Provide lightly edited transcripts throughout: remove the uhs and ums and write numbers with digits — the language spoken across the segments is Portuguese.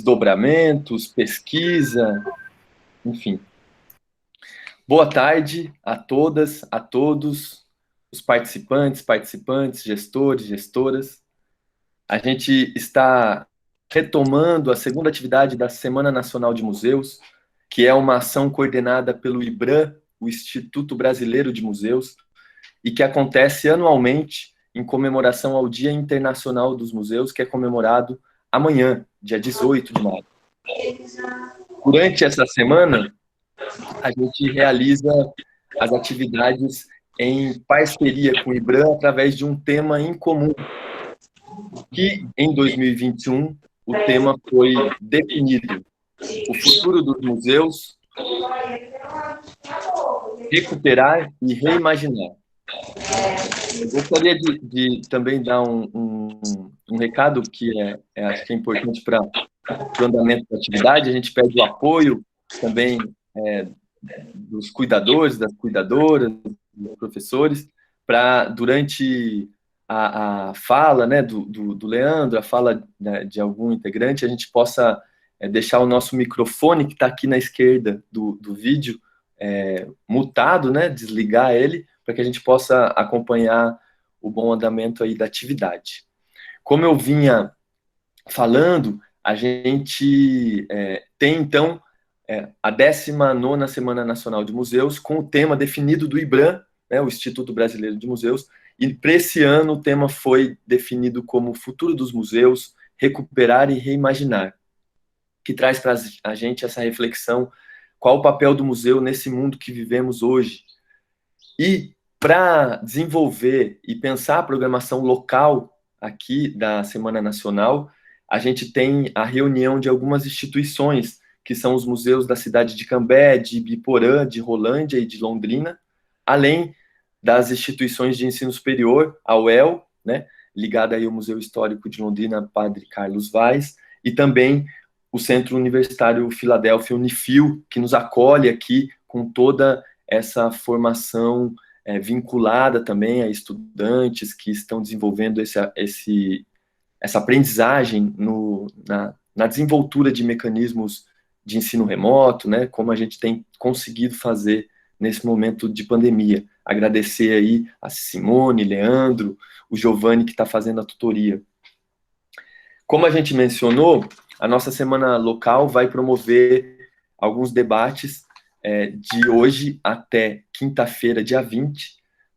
desdobramentos, pesquisa, enfim. Boa tarde a todas, a todos, os participantes, gestores, gestoras. A gente está retomando a segunda atividade da Semana Nacional de Museus, que é uma ação coordenada pelo IBRAM, o Instituto Brasileiro de Museus, e que acontece anualmente em comemoração ao Dia Internacional dos Museus, que é comemorado amanhã, dia 18 de maio. Durante essa semana, a gente realiza as atividades em parceria com o IBRAM através de um tema em comum, que em 2021 o tema foi definido: o futuro dos museus, recuperar e reimaginar. Eu gostaria de também dar um recado que acho que é importante para o andamento da atividade. A gente pede o apoio também dos cuidadores, das cuidadoras, dos professores, para, durante a fala, né, do Leandro, a fala, né, de algum integrante, a gente possa deixar o nosso microfone, que está aqui na esquerda do vídeo, mutado, né, desligar ele, para que a gente possa acompanhar o bom andamento aí da atividade. Como eu vinha falando, a gente tem, então, a 19ª Semana Nacional de Museus, com o tema definido do IBRAM, né, o Instituto Brasileiro de Museus, e para esse ano o tema foi definido como Futuro dos Museus, Recuperar e Reimaginar, que traz para a gente essa reflexão: qual o papel do museu nesse mundo que vivemos hoje? E para desenvolver e pensar a programação local aqui da Semana Nacional, a gente tem a reunião de algumas instituições, que são os museus da cidade de Cambé, de Ibiporã, de Rolândia e de Londrina, além das instituições de ensino superior, a UEL, né, ligada aí ao Museu Histórico de Londrina, Padre Carlos Vaz, e também o Centro Universitário Filadélfia Unifil, que nos acolhe aqui com toda essa formação vinculada também a estudantes que estão desenvolvendo essa aprendizagem na desenvoltura de mecanismos de ensino remoto, né, como a gente tem conseguido fazer nesse momento de pandemia. Agradecer aí a Simone, Leandro, o Giovanni, que está fazendo a tutoria. Como a gente mencionou, a nossa semana local vai promover alguns debates de hoje até quinta-feira, dia 20,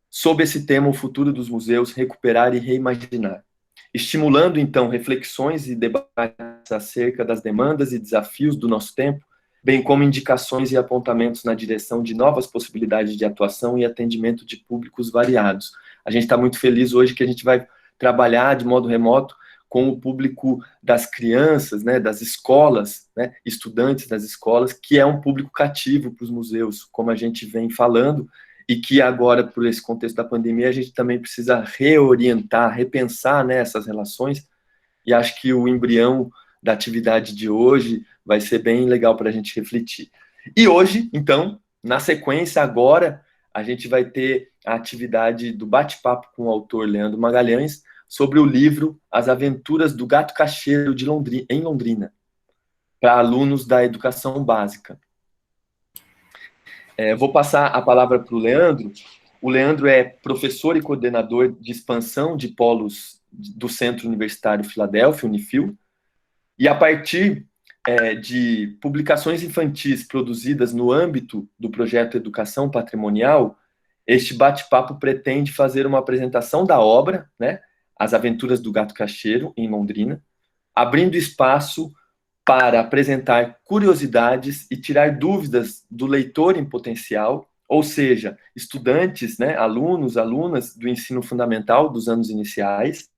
sobre esse tema: o futuro dos museus, recuperar e reimaginar. Estimulando, então, reflexões e debates acerca das demandas e desafios do nosso tempo, bem como indicações e apontamentos na direção de novas possibilidades de atuação e atendimento de públicos variados. A gente está muito feliz hoje que a gente vai trabalhar de modo remoto com o público das crianças, né, das escolas, né, estudantes das escolas, que é um público cativo para os museus, como a gente vem falando, e que agora, por esse contexto da pandemia, a gente também precisa reorientar, repensar, né, essas relações, e acho que o embrião da atividade de hoje vai ser bem legal para a gente refletir. E hoje, então, na sequência, agora, a gente vai ter a atividade do bate-papo com o autor Leandro Magalhães sobre o livro As Aventuras do Gato Cacheiro em Londrina, para alunos da educação básica. Vou passar a palavra para o Leandro. O Leandro é professor e coordenador de expansão de polos do Centro Universitário Filadélfia, Unifil, e a partir de publicações infantis produzidas no âmbito do projeto Educação Patrimonial, este bate-papo pretende fazer uma apresentação da obra, né, As Aventuras do Gato Cacheiro, em Londrina, abrindo espaço para apresentar curiosidades e tirar dúvidas do leitor em potencial, ou seja, estudantes, né, alunos, alunas do ensino fundamental dos anos iniciais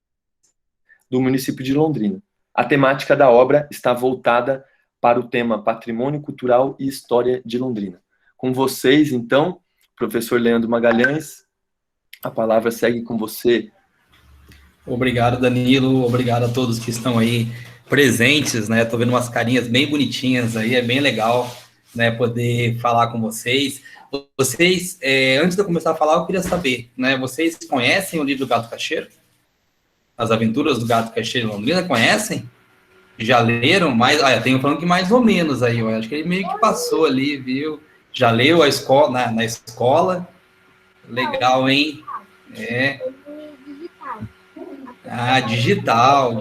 do município de Londrina. A temática da obra está voltada para o tema Patrimônio Cultural e História de Londrina. Com vocês, então, professor Leandro Magalhães, a palavra segue com você. Obrigado, Danilo, obrigado a todos que estão aí presentes, né? Tô vendo umas carinhas bem bonitinhas aí, é bem legal, né, poder falar com vocês. Vocês, antes de eu começar a falar, eu queria saber, né, vocês conhecem o livro do Gato Cacheiro? As Aventuras do Gato Cacheiro em Londrina, conhecem? Já leram? Mais, tenho falando que mais ou menos aí, eu acho que ele meio que passou ali, viu? Já leu a escola, na escola? Legal, hein? É. Ah, digital.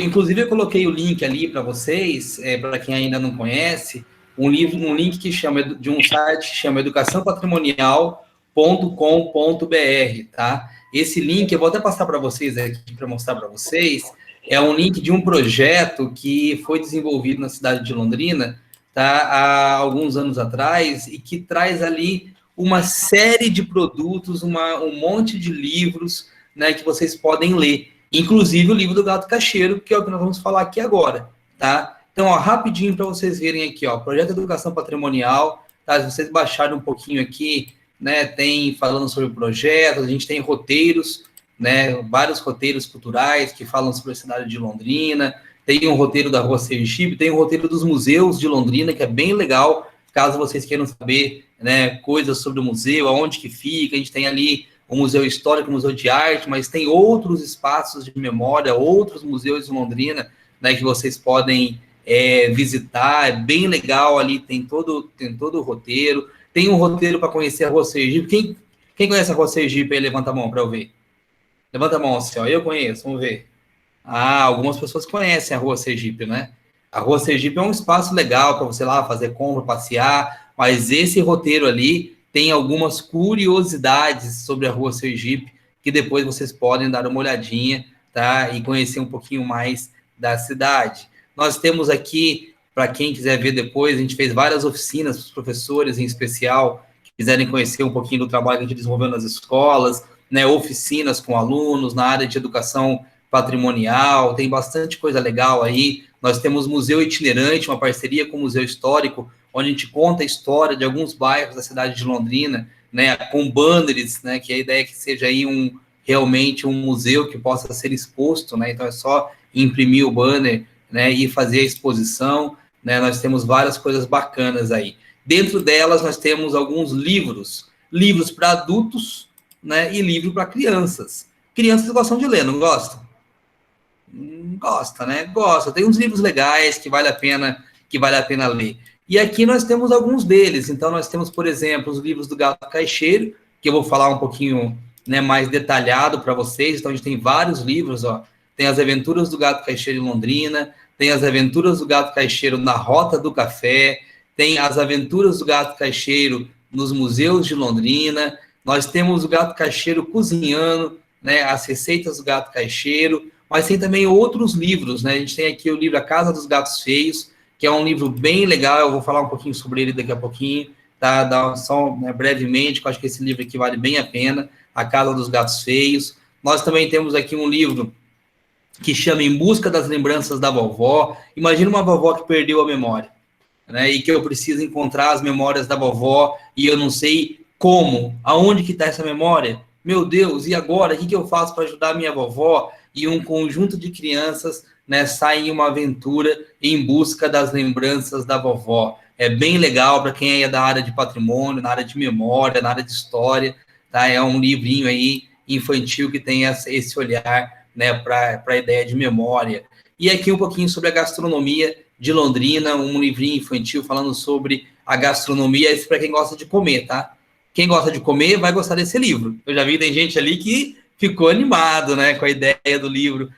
Inclusive, eu coloquei o link ali para vocês, para quem ainda não conhece, um link que chama de um site que chama educaçãopatrimonial.com.br, tá? Esse link eu vou até passar para vocês aqui para mostrar para vocês. É um link de um projeto que foi desenvolvido na cidade de Londrina, tá? Há alguns anos atrás e que traz ali uma série de produtos, um monte de livros, né, que vocês podem ler. Inclusive o livro do Gato Cacheiro, que é o que nós vamos falar aqui agora, tá? Então, ó, rapidinho para vocês verem aqui, ó, Projeto de Educação Patrimonial, tá? Se vocês baixarem um pouquinho aqui, né, tem falando sobre projetos, a gente tem roteiros, né, vários roteiros culturais que falam sobre a cidade de Londrina, tem um roteiro da Rua Sergipe, tem um roteiro dos museus de Londrina, que é bem legal, caso vocês queiram saber, né, coisas sobre o museu, aonde que fica, a gente tem ali o Museu Histórico, o Museu de Arte, mas tem outros espaços de memória, outros museus de Londrina, né, que vocês podem visitar, é bem legal ali, tem todo o roteiro, tem um roteiro para conhecer a Rua Sergipe. Quem conhece a Rua Sergipe aí, levanta a mão para eu ver. Levanta a mão assim, ó, eu conheço, vamos ver. Ah, algumas pessoas conhecem a Rua Sergipe, né? A Rua Sergipe é um espaço legal para você lá fazer compra, passear, mas esse roteiro ali tem algumas curiosidades sobre a Rua Sergipe que depois vocês podem dar uma olhadinha, tá? E conhecer um pouquinho mais da cidade. Nós temos aqui, para quem quiser ver depois, a gente fez várias oficinas para os professores, em especial, que quiserem conhecer um pouquinho do trabalho que a gente desenvolveu nas escolas, né? Oficinas com alunos na área de educação patrimonial, tem bastante coisa legal aí. Nós temos Museu Itinerante, uma parceria com o Museu Histórico, onde a gente conta a história de alguns bairros da cidade de Londrina, né, com banners, né, que a ideia é que seja aí realmente um museu que possa ser exposto, né, então é só imprimir o banner, né, e fazer a exposição, né, nós temos várias coisas bacanas aí. Dentro delas, nós temos alguns livros para adultos, né, e livro para crianças. Crianças gostam de ler, não gostam? Gosta, né? Gosta. Tem uns livros legais que vale a pena ler. E aqui nós temos alguns deles. Então, nós temos, por exemplo, os livros do Gato Caixeiro, que eu vou falar um pouquinho, né, mais detalhado para vocês. Então, a gente tem vários livros, ó. Tem As Aventuras do Gato Caixeiro em Londrina, tem As Aventuras do Gato Caixeiro na Rota do Café, tem As Aventuras do Gato Caixeiro nos museus de Londrina. Nós temos o Gato Caixeiro cozinhando, né, as receitas do Gato Caixeiro, mas tem também outros livros, né? A gente tem aqui o livro A Casa dos Gatos Feios, que é um livro bem legal, eu vou falar um pouquinho sobre ele daqui a pouquinho, tá? Só, né, brevemente, que eu acho que esse livro aqui vale bem a pena, A Casa dos Gatos Feios. Nós também temos aqui um livro que chama Em Busca das Lembranças da Vovó. Imagina uma vovó que perdeu a memória, né? E que eu preciso encontrar as memórias da vovó e eu não sei como, aonde que está essa memória? Meu Deus, e agora? O que eu faço para ajudar a minha vovó? E um conjunto de crianças, né, saem em uma aventura em busca das lembranças da vovó. É bem legal para quem é da área de patrimônio, na área de memória, na área de história, tá? É um livrinho aí infantil que tem esse olhar, né, para a ideia de memória. E aqui um pouquinho sobre a gastronomia de Londrina, um livrinho infantil falando sobre a gastronomia, isso para quem gosta de comer, tá? Quem gosta de comer vai gostar desse livro. Eu já vi, tem gente ali que ficou animado, né, com a ideia do livro,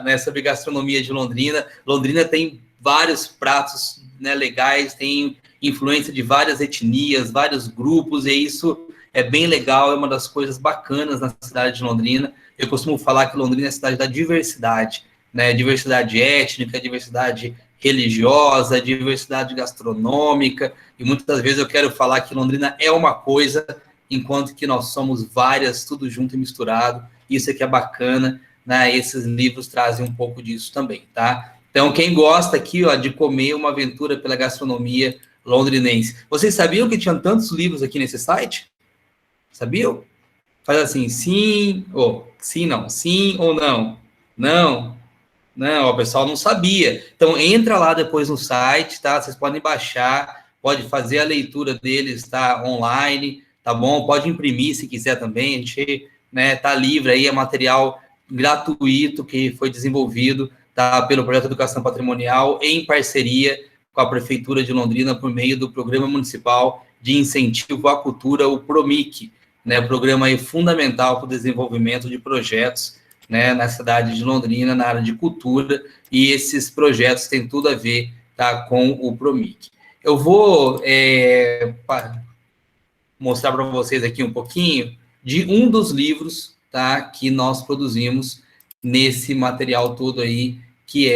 né, sobre gastronomia de Londrina. Londrina tem vários pratos, né, legais, tem influência de várias etnias, vários grupos, e isso é bem legal, é uma das coisas bacanas na cidade de Londrina. Eu costumo falar que Londrina é a cidade da diversidade, né, diversidade étnica, diversidade religiosa, diversidade gastronômica, e muitas vezes eu quero falar que Londrina é uma coisa, enquanto que nós somos várias, tudo junto e misturado. Isso aqui é bacana, né? Esses livros trazem um pouco disso também, tá? Então, quem gosta aqui, ó, de comer uma aventura pela gastronomia londrinense. Vocês sabiam que tinham tantos livros aqui nesse site? Sabiam? Faz assim, sim, ou sim, não, sim ou não. Não, não, o pessoal não sabia. Então, entra lá depois no site, tá? Vocês podem baixar, pode fazer a leitura deles, tá? Online, tá bom? Pode imprimir se quiser também. A gente, né, tá livre aí, é material gratuito que foi desenvolvido tá, pelo Projeto Educação Patrimonial, em parceria com a Prefeitura de Londrina, por meio do Programa Municipal de Incentivo à Cultura, o PROMIC, né, programa aí fundamental para o desenvolvimento de projetos, né, na cidade de Londrina, na área de cultura, e esses projetos têm tudo a ver, tá, com o PROMIC. Eu vou mostrar para vocês aqui um pouquinho de um dos livros, tá, que nós produzimos nesse material todo aí, que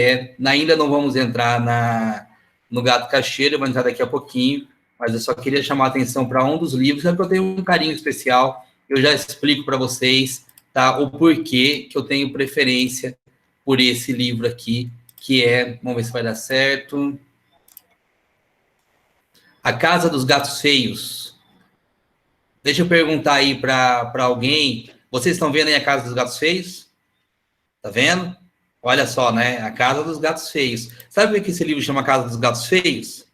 ainda não vamos entrar no Gato Cacheiro, vamos entrar daqui a pouquinho, mas eu só queria chamar a atenção para um dos livros, porque eu tenho um carinho especial, eu já explico para vocês, tá, o porquê que eu tenho preferência por esse livro aqui, que vamos ver se vai dar certo, A Casa dos Gatos Feios. Deixa eu perguntar aí para alguém, vocês estão vendo aí A Casa dos Gatos Feios? Tá vendo? Olha só, né, A Casa dos Gatos Feios. Sabe por que esse livro chama Casa dos Gatos Feios?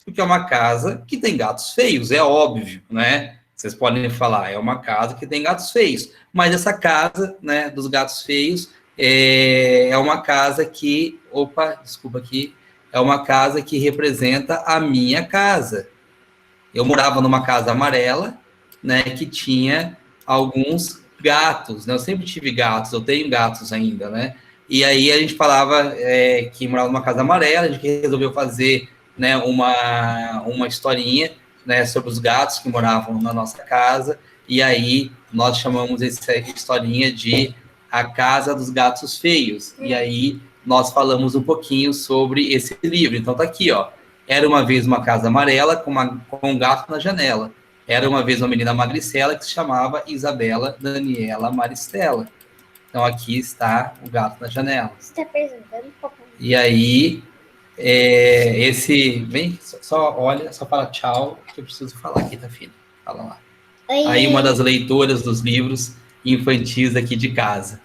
Porque é uma casa que tem gatos feios, é óbvio, né? Vocês podem falar, é uma casa que tem gatos feios. Mas essa casa, né, dos gatos feios, é uma casa que... Opa, desculpa aqui. É uma casa que representa a minha casa. Eu morava numa casa amarela, né, que tinha alguns gatos, né? Eu sempre tive gatos, eu tenho gatos ainda, né? E aí a gente falava que morava numa casa amarela, a gente resolveu fazer, né, uma historinha, né, sobre os gatos que moravam na nossa casa, e aí nós chamamos essa historinha de A Casa dos Gatos Feios, e aí nós falamos um pouquinho sobre esse livro. Então tá aqui, ó. Era uma vez uma casa amarela com um gato na janela. Era uma vez uma menina magricela que se chamava Isabela Daniela Maristela. Então aqui está o gato na janela. Você está apresentando? E aí, vem, só olha, só fala tchau, que eu preciso falar aqui, tá, filha? Fala lá. Oi. Aí uma das leitoras dos livros infantis aqui de casa.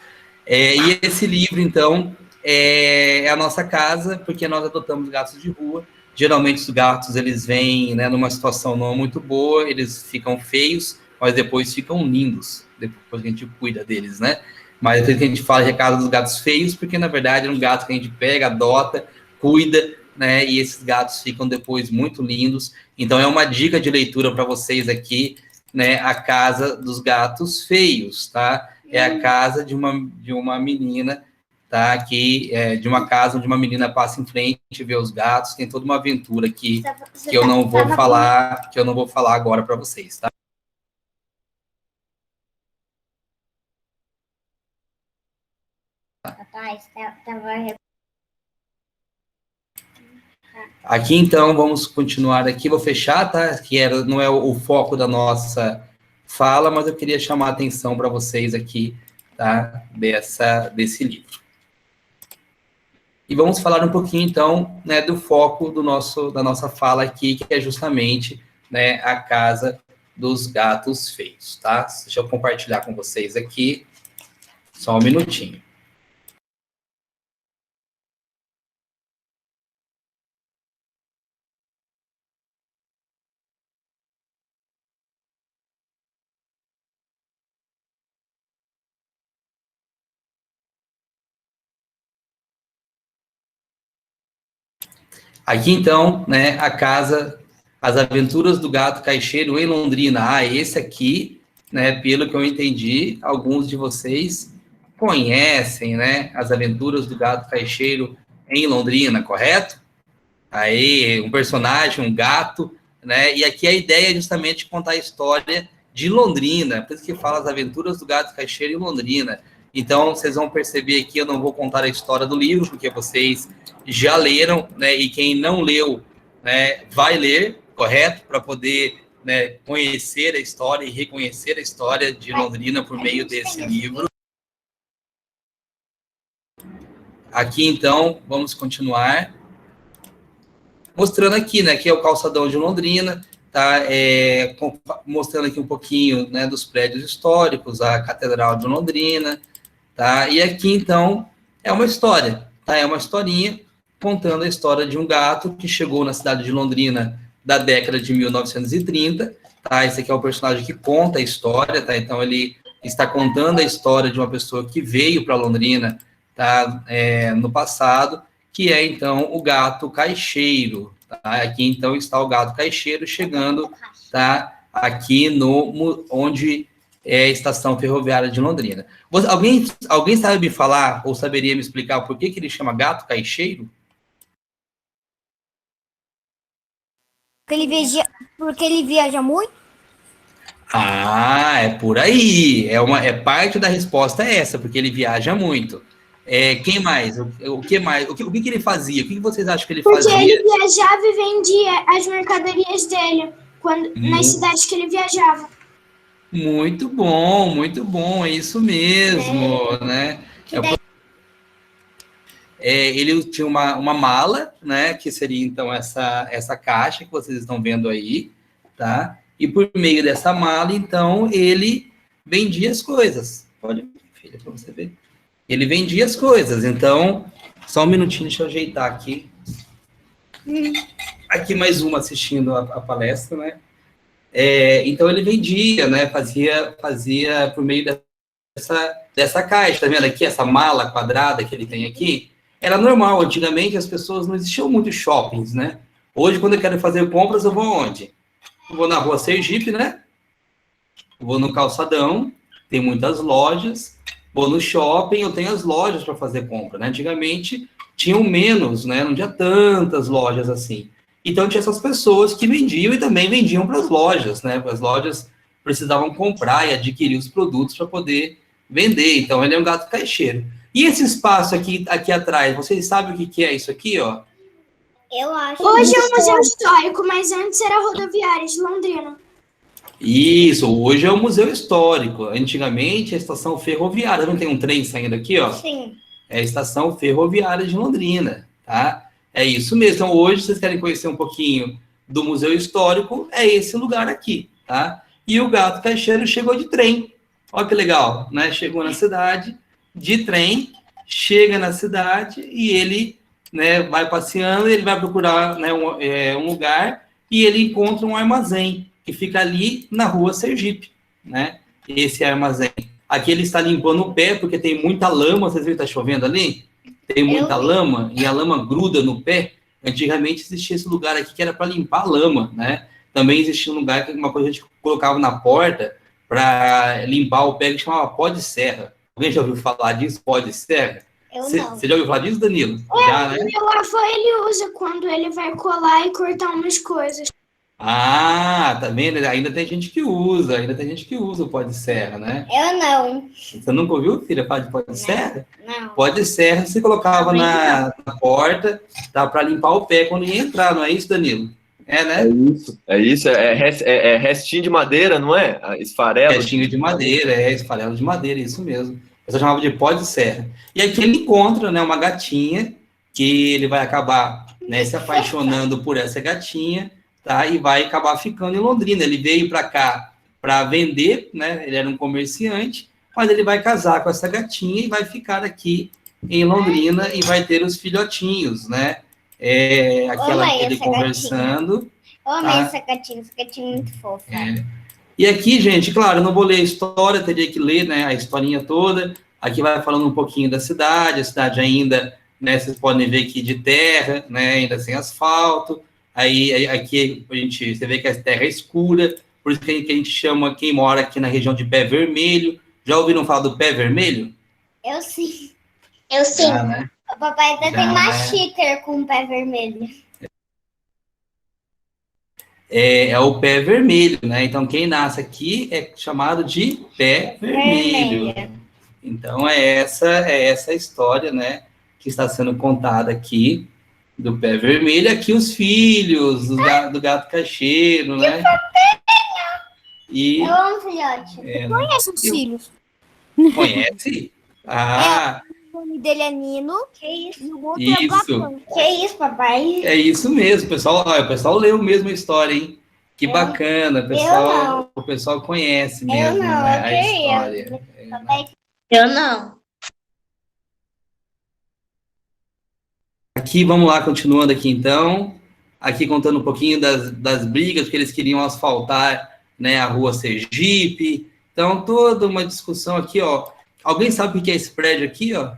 E esse livro, então, é a nossa casa, porque nós adotamos gatos de rua. Geralmente os gatos, eles vêm, né, numa situação não muito boa, eles ficam feios, mas depois ficam lindos, depois que a gente cuida deles, né? Mas é que a gente fala de Casa dos Gatos Feios, porque na verdade é um gato que a gente pega, adota, cuida, né? E esses gatos ficam depois muito lindos. Então é uma dica de leitura para vocês aqui, né? A Casa dos Gatos Feios, tá? É a casa de uma menina, tá? Aqui de uma casa onde uma menina passa em frente, vê os gatos, tem toda uma aventura aqui que eu não vou falar agora para vocês, tá? Aqui, então, vamos continuar aqui, vou fechar, tá? Que não é o foco da nossa fala, mas eu queria chamar a atenção para vocês aqui, tá? Desse livro. E vamos falar um pouquinho, então, né, do foco da nossa fala aqui, que é justamente, né, a Casa dos Gatos Feios, tá? Deixa eu compartilhar com vocês aqui, só um minutinho. Aqui, então, né, a casa, As Aventuras do Gato Caixeiro em Londrina. Esse aqui, né, pelo que eu entendi, alguns de vocês conhecem, né, As Aventuras do Gato Caixeiro em Londrina, correto? Aí, um personagem, um gato, né, e aqui a ideia é justamente contar a história de Londrina, por isso que fala As Aventuras do Gato Caixeiro em Londrina. Então, vocês vão perceber aqui, eu não vou contar a história do livro, porque vocês já leram, né, e quem não leu, né, vai ler, correto? Para poder, né, conhecer a história e reconhecer a história de Londrina por meio desse livro. Aqui, então, vamos continuar. Mostrando aqui, né, que é o calçadão de Londrina, tá? Mostrando aqui um pouquinho, né, dos prédios históricos, a Catedral de Londrina, tá? E aqui, então, é uma história, tá? É uma historinha contando a história de um gato que chegou na cidade de Londrina da década de 1930, tá? Esse aqui é o personagem que conta a história, tá? Então, ele está contando a história de uma pessoa que veio para Londrina, tá? No passado, que é, então, o gato caixeiro. Tá? Aqui, então, está o gato caixeiro chegando, tá? Aqui onde é a estação ferroviária de Londrina. Alguém sabe me falar, ou saberia me explicar por que ele chama gato caixeiro? Porque ele viaja muito? Ah, é por aí. É parte da resposta é essa, porque ele viaja muito. Quem mais? O que mais? O que ele fazia? O que vocês acham que ele Porque fazia? ele viajava e vendia as mercadorias dele nas cidades que ele viajava. Muito bom, é isso mesmo, né? Ele tinha uma mala, né? Que seria então essa caixa que vocês estão vendo aí, tá? E por meio dessa mala, então, ele vendia as coisas. Pode ver, filha, para você ver. Ele vendia as coisas. Então, só um minutinho, deixa eu ajeitar aqui. Aqui mais uma assistindo a palestra, né? Então, ele vendia, né? Fazia por meio dessa caixa, tá vendo aqui? Essa mala quadrada que ele tem aqui. Era normal. Antigamente, as pessoas não existiam muitos shoppings, né? Hoje, quando eu quero fazer compras, eu vou aonde? Eu vou na rua Sergipe, né? Eu vou no calçadão, tem muitas lojas. Vou no shopping, eu tenho as lojas para fazer compra, né? Antigamente, tinham menos, né? Não tinha tantas lojas assim. Então, tinha essas pessoas que vendiam e também vendiam para as lojas, né? As lojas precisavam comprar e adquirir os produtos para poder vender. Então, ele é um gato caixeiro. E esse espaço aqui atrás, vocês sabem o que é isso aqui, ó? Eu acho. Hoje é um museu histórico, mas antes era a rodoviária de Londrina. Isso, hoje é o Museu Histórico. Antigamente, a estação ferroviária. Não tem um trem saindo aqui, ó? Sim. É a estação ferroviária de Londrina, tá? É isso mesmo. Então, hoje, vocês querem conhecer um pouquinho do Museu Histórico, é esse lugar aqui, tá? E o gato caixeiro chegou de trem. Olha que legal, né? Chegou na cidade de trem, chega na cidade e ele, né, vai passeando, ele vai procurar, né, um lugar e ele encontra um armazém que fica ali na rua Sergipe, né? Esse armazém. Aqui ele está limpando o pé, porque tem muita lama, vocês viram que está chovendo ali? Tem muita lama, e a lama gruda no pé. Antigamente existia esse lugar aqui que era para limpar a lama, né? Também existia um lugar que uma coisa a gente colocava na porta para limpar o pé, que chamava pó de serra. Alguém já ouviu falar disso, pó de serra? Não. Você já ouviu falar disso, Danilo? Já, né? O meu avô, ele usa quando ele vai colar e cortar umas coisas. Ah, tá vendo? Ainda tem gente que usa o pó de serra, né? Eu não. Você nunca ouviu, filha, falar de pó de serra? Não. Pó de serra você colocava na porta, tá, para limpar o pé quando ia entrar, não é isso, Danilo? Né? É isso. É restinho de madeira, não é? Esfarelo. Restinho de madeira, esfarelo de madeira, isso mesmo. Eu chamava de pó de serra. E aqui ele encontra, né, uma gatinha, que ele vai acabar, né, se apaixonando por essa gatinha, tá? E vai acabar ficando em Londrina. Ele veio para cá para vender, né? Ele era um comerciante, mas ele vai casar com essa gatinha e vai ficar aqui em Londrina e vai ter os filhotinhos, né? Ele conversando. Eu amei essa gatinha é muito fofa. E aqui, gente, claro, eu não vou ler a história, teria que ler, né, a historinha toda. Aqui vai falando um pouquinho da cidade, a cidade ainda, né, vocês podem ver aqui de terra, né, ainda sem asfalto. Aí aqui você vê que a terra é escura, por isso que a gente chama quem mora aqui na região de Pé Vermelho. Já ouviram falar do Pé Vermelho? Eu sim. Né? O papai até tem uma xícara com o pé vermelho. É o pé vermelho, né? Então, quem nasce aqui é chamado de pé vermelho. Então, é essa história, né, que está sendo contada aqui, do pé vermelho. Aqui os filhos do gato caixeiro, né? Eu amo filhote. Conhece os filhos? Conhece? Ah, O nome dele é Nino. Que isso? E o outro isso. é Platão. Que isso, papai? É isso mesmo, pessoal. O pessoal leu mesmo a história, hein? Que bacana, o pessoal conhece mesmo, né, a história. Eu não. Aqui, vamos lá, continuando aqui então. Aqui contando um pouquinho das brigas, que eles queriam asfaltar, né, a rua Sergipe. Então, toda uma discussão aqui, ó. Alguém sabe o que é esse prédio aqui, ó?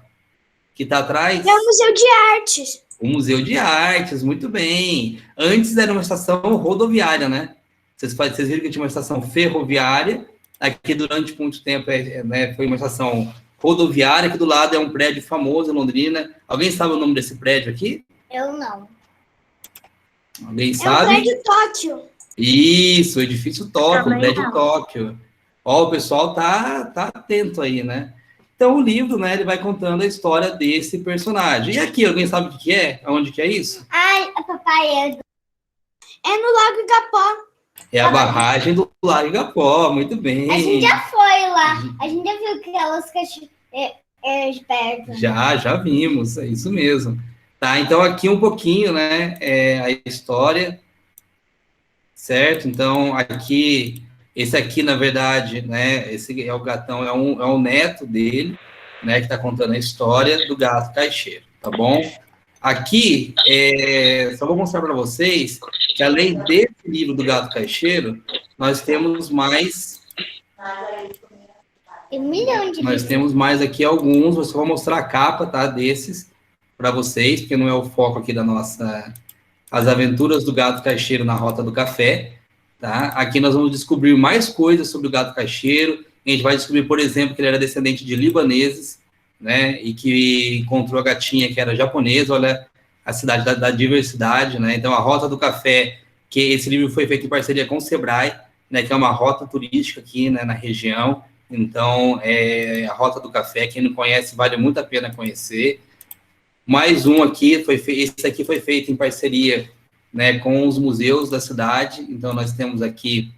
que está atrás? É o Museu de Artes. O Museu de Artes, muito bem. Antes era uma estação rodoviária, né? Vocês viram que tinha uma estação ferroviária, aqui durante muito tempo né, foi uma estação rodoviária, aqui do lado é um prédio famoso em Londrina. Alguém sabe o nome desse prédio aqui? Eu não. Alguém É o sabe? prédio Tóquio. Isso, o edifício Tóquio, o Também prédio não. Tóquio. Ó, o pessoal tá atento aí, né? Então, o livro, né, ele vai contando a história desse personagem. E aqui, alguém sabe o que é? Onde que é isso? Ai, papai, É no Lago Igapó. É a barragem do Lago Igapó, muito bem. a gente já foi lá. A gente já viu aquelas caixas de perto. Já vimos, é isso mesmo. Tá, então aqui um pouquinho, né, a história, certo? Então, aqui, esse aqui, na verdade, né, esse é o gatão, é um neto dele, né, que está contando a história do gato caixeiro, tá bom? Aqui, só vou mostrar para vocês que, além desse livro do gato caixeiro, nós temos mais... Tem 1 milhão de Nós temos mais aqui alguns, eu só vou mostrar a capa, tá, desses, para vocês, porque não é o foco aqui da nossa... As Aventuras do Gato Caixeiro na Rota do Café, tá? Aqui nós vamos descobrir mais coisas sobre o gato caixeiro. A gente vai descobrir, por exemplo, que ele era descendente de libaneses, né? E que encontrou a gatinha que era japonesa. Olha a cidade da diversidade, né? Então, a Rota do Café, que esse livro foi feito em parceria com o Sebrae, né? Que é uma rota turística aqui, né, na região. Então, a Rota do Café, quem não conhece, vale muito a pena conhecer. Mais um aqui, esse aqui foi feito em parceria, né, com os museus da cidade. Então, nós temos aqui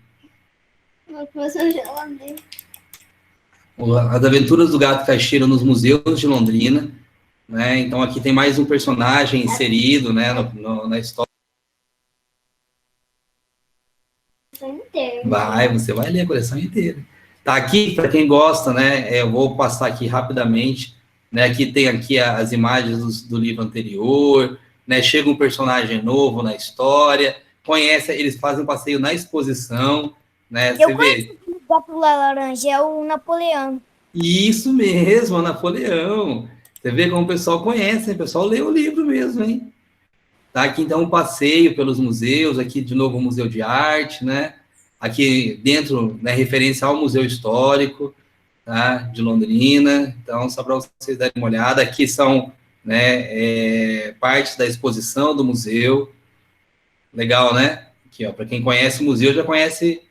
as Aventuras do Gato Caixeiro nos museus de Londrina, né? Então, aqui tem mais um personagem inserido, né, na história. Você vai ler a coleção inteira. Tá aqui, para quem gosta, né, eu vou passar aqui rapidamente, né, aqui tem aqui as imagens do livro anterior, né, chega um personagem novo na história, eles fazem um passeio na exposição, né, você vê... O gato laranja é o Napoleão. Isso mesmo, Napoleão. Você vê como o pessoal conhece, hein? O pessoal lê o livro mesmo, hein? Tá aqui, então, um passeio pelos museus, aqui, de novo, o Museu de Arte, né? Aqui dentro, né, referência ao Museu Histórico, tá? De Londrina. Então, só para vocês darem uma olhada, aqui são, né, partes da exposição do museu. Legal, né? Aqui, ó, para quem conhece o museu, já conhece...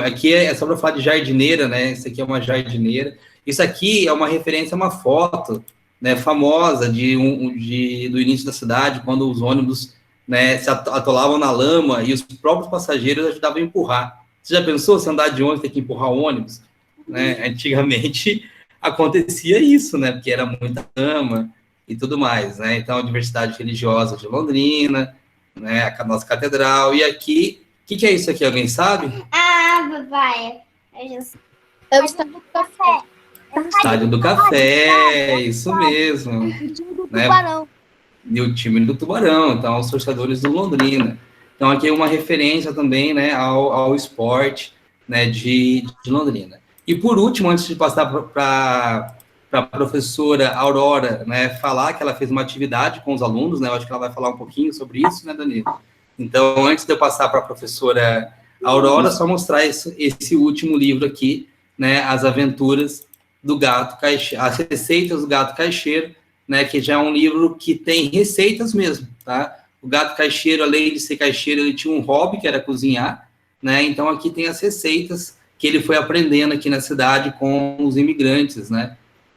Aqui é só para falar de jardineira, né? Isso aqui é uma jardineira. Isso aqui é uma referência a uma foto, né, famosa do início da cidade, quando os ônibus, né, se atolavam na lama e os próprios passageiros ajudavam a empurrar. Você já pensou se andar de ônibus tem que empurrar o ônibus? Né? Antigamente acontecia isso, né? Porque era muita lama e tudo mais, né? Então, a diversidade religiosa de Londrina, né? A nossa catedral. E aqui, o que é isso aqui? Alguém sabe? Ah, papai. É o Estádio do Café. Estádio do Café, isso mesmo. Né? E o time do Tubarão, então, os torcedores do Londrina. Então, aqui é uma referência também, né, ao esporte, né, de Londrina. E, por último, antes de passar para a professora Aurora, né, falar que ela fez uma atividade com os alunos, né, eu acho que ela vai falar um pouquinho sobre isso, né, Danilo? Então, antes de eu passar para a professora Aurora, só mostrar esse último livro aqui, né, As Aventuras do Gato Caixeiro, As Receitas do Gato Caixeiro, né, que já é um livro que tem receitas mesmo, tá? O gato caixeiro, além de ser caixeiro, ele tinha um hobby, que era cozinhar, né? Então, aqui tem as receitas que ele foi aprendendo aqui na cidade com os imigrantes, né?